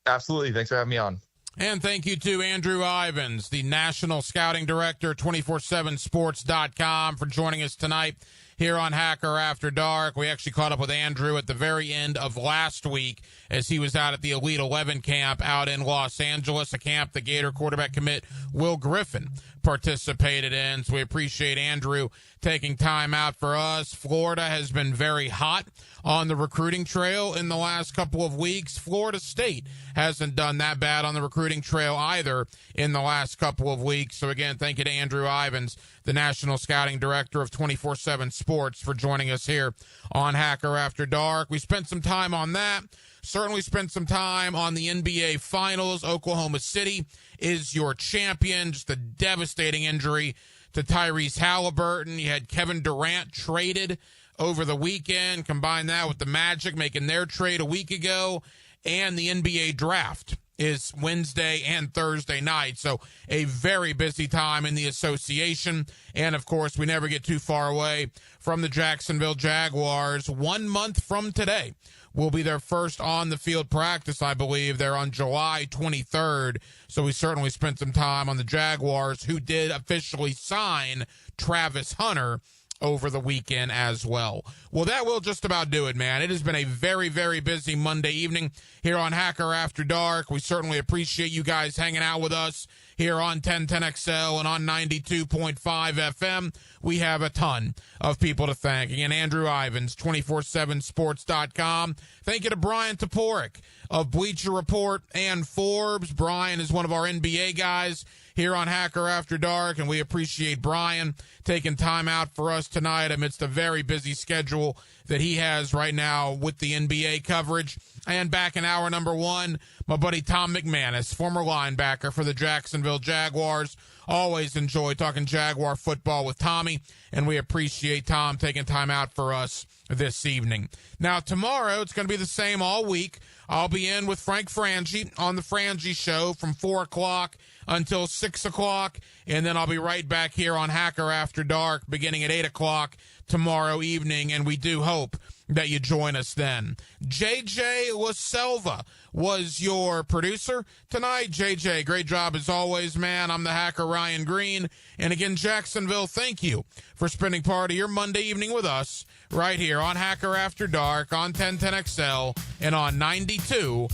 Absolutely. Thanks for having me on. And thank you to Andrew Ivins, the National Scouting Director, 247sports.com, for joining us tonight here on Hacker After Dark. We actually caught up with Andrew at the very end of last week as he was out at the Elite 11 camp out in Los Angeles, a camp the Gator quarterback commit Will Griffin participated in. So we appreciate Andrew taking time out for us. Florida has been very hot on the recruiting trail in the last couple of weeks. Florida State hasn't done that bad on the recruiting trail either in the last couple of weeks. So again, thank you to Andrew Ivins, the National Scouting Director of 247 Sports, for joining us here on Hacker After Dark. We spent some time on that. Certainly spent some time on the NBA Finals. Oklahoma City is your champion. Just a devastating injury to Tyrese Halliburton. You had Kevin Durant traded over the weekend. Combine that with the Magic making their trade a week ago. And the NBA draft is Wednesday and Thursday night. So a very busy time in the association. And, of course, we never get too far away from the Jacksonville Jaguars. 1 month from today will be their first on-the-field practice, I believe. They're on July 23rd. So we certainly spent some time on the Jaguars, who did officially sign Travis Hunter over the weekend as well. Well, that will just about do it, man. It has been a very, very busy Monday evening here on Hacker After Dark. We certainly appreciate you guys hanging out with us here on 1010XL and on 92.5 FM. We have a ton of people to thank. Again, Andrew Ivins, 247sports.com. Thank you to Brian Toporek of Bleacher Report and Forbes. Brian is one of our NBA guys here on Hacker After Dark, and we appreciate Brian taking time out for us tonight amidst a very busy schedule that he has right now with the NBA coverage. And back in hour number 1, my buddy Tom McManus, former linebacker for the Jacksonville Jaguars. Always enjoy talking Jaguar football with Tommy, and we appreciate Tom taking time out for us this evening. Now, tomorrow, it's going to be the same all week. I'll be in with Frank Frangie on the Frangie Show from 4 o'clock until 6 o'clock, and then I'll be right back here on Hacker After Dark beginning at 8 o'clock tomorrow evening, and we do hope that you join us then. JJ LaSelva was your producer tonight. JJ, great job as always, man. I'm the Hacker Ryan Green. And again, Jacksonville, thank you for spending part of your Monday evening with us right here on Hacker After Dark on 1010XL and on 92.5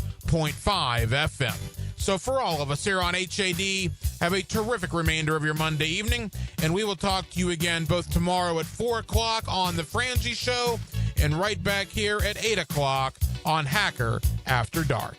FM. So for all of us here on HAD, have a terrific remainder of your Monday evening, and we will talk to you again both tomorrow at 4 o'clock on The Frangie Show and right back here at 8 o'clock on Hacker After Dark.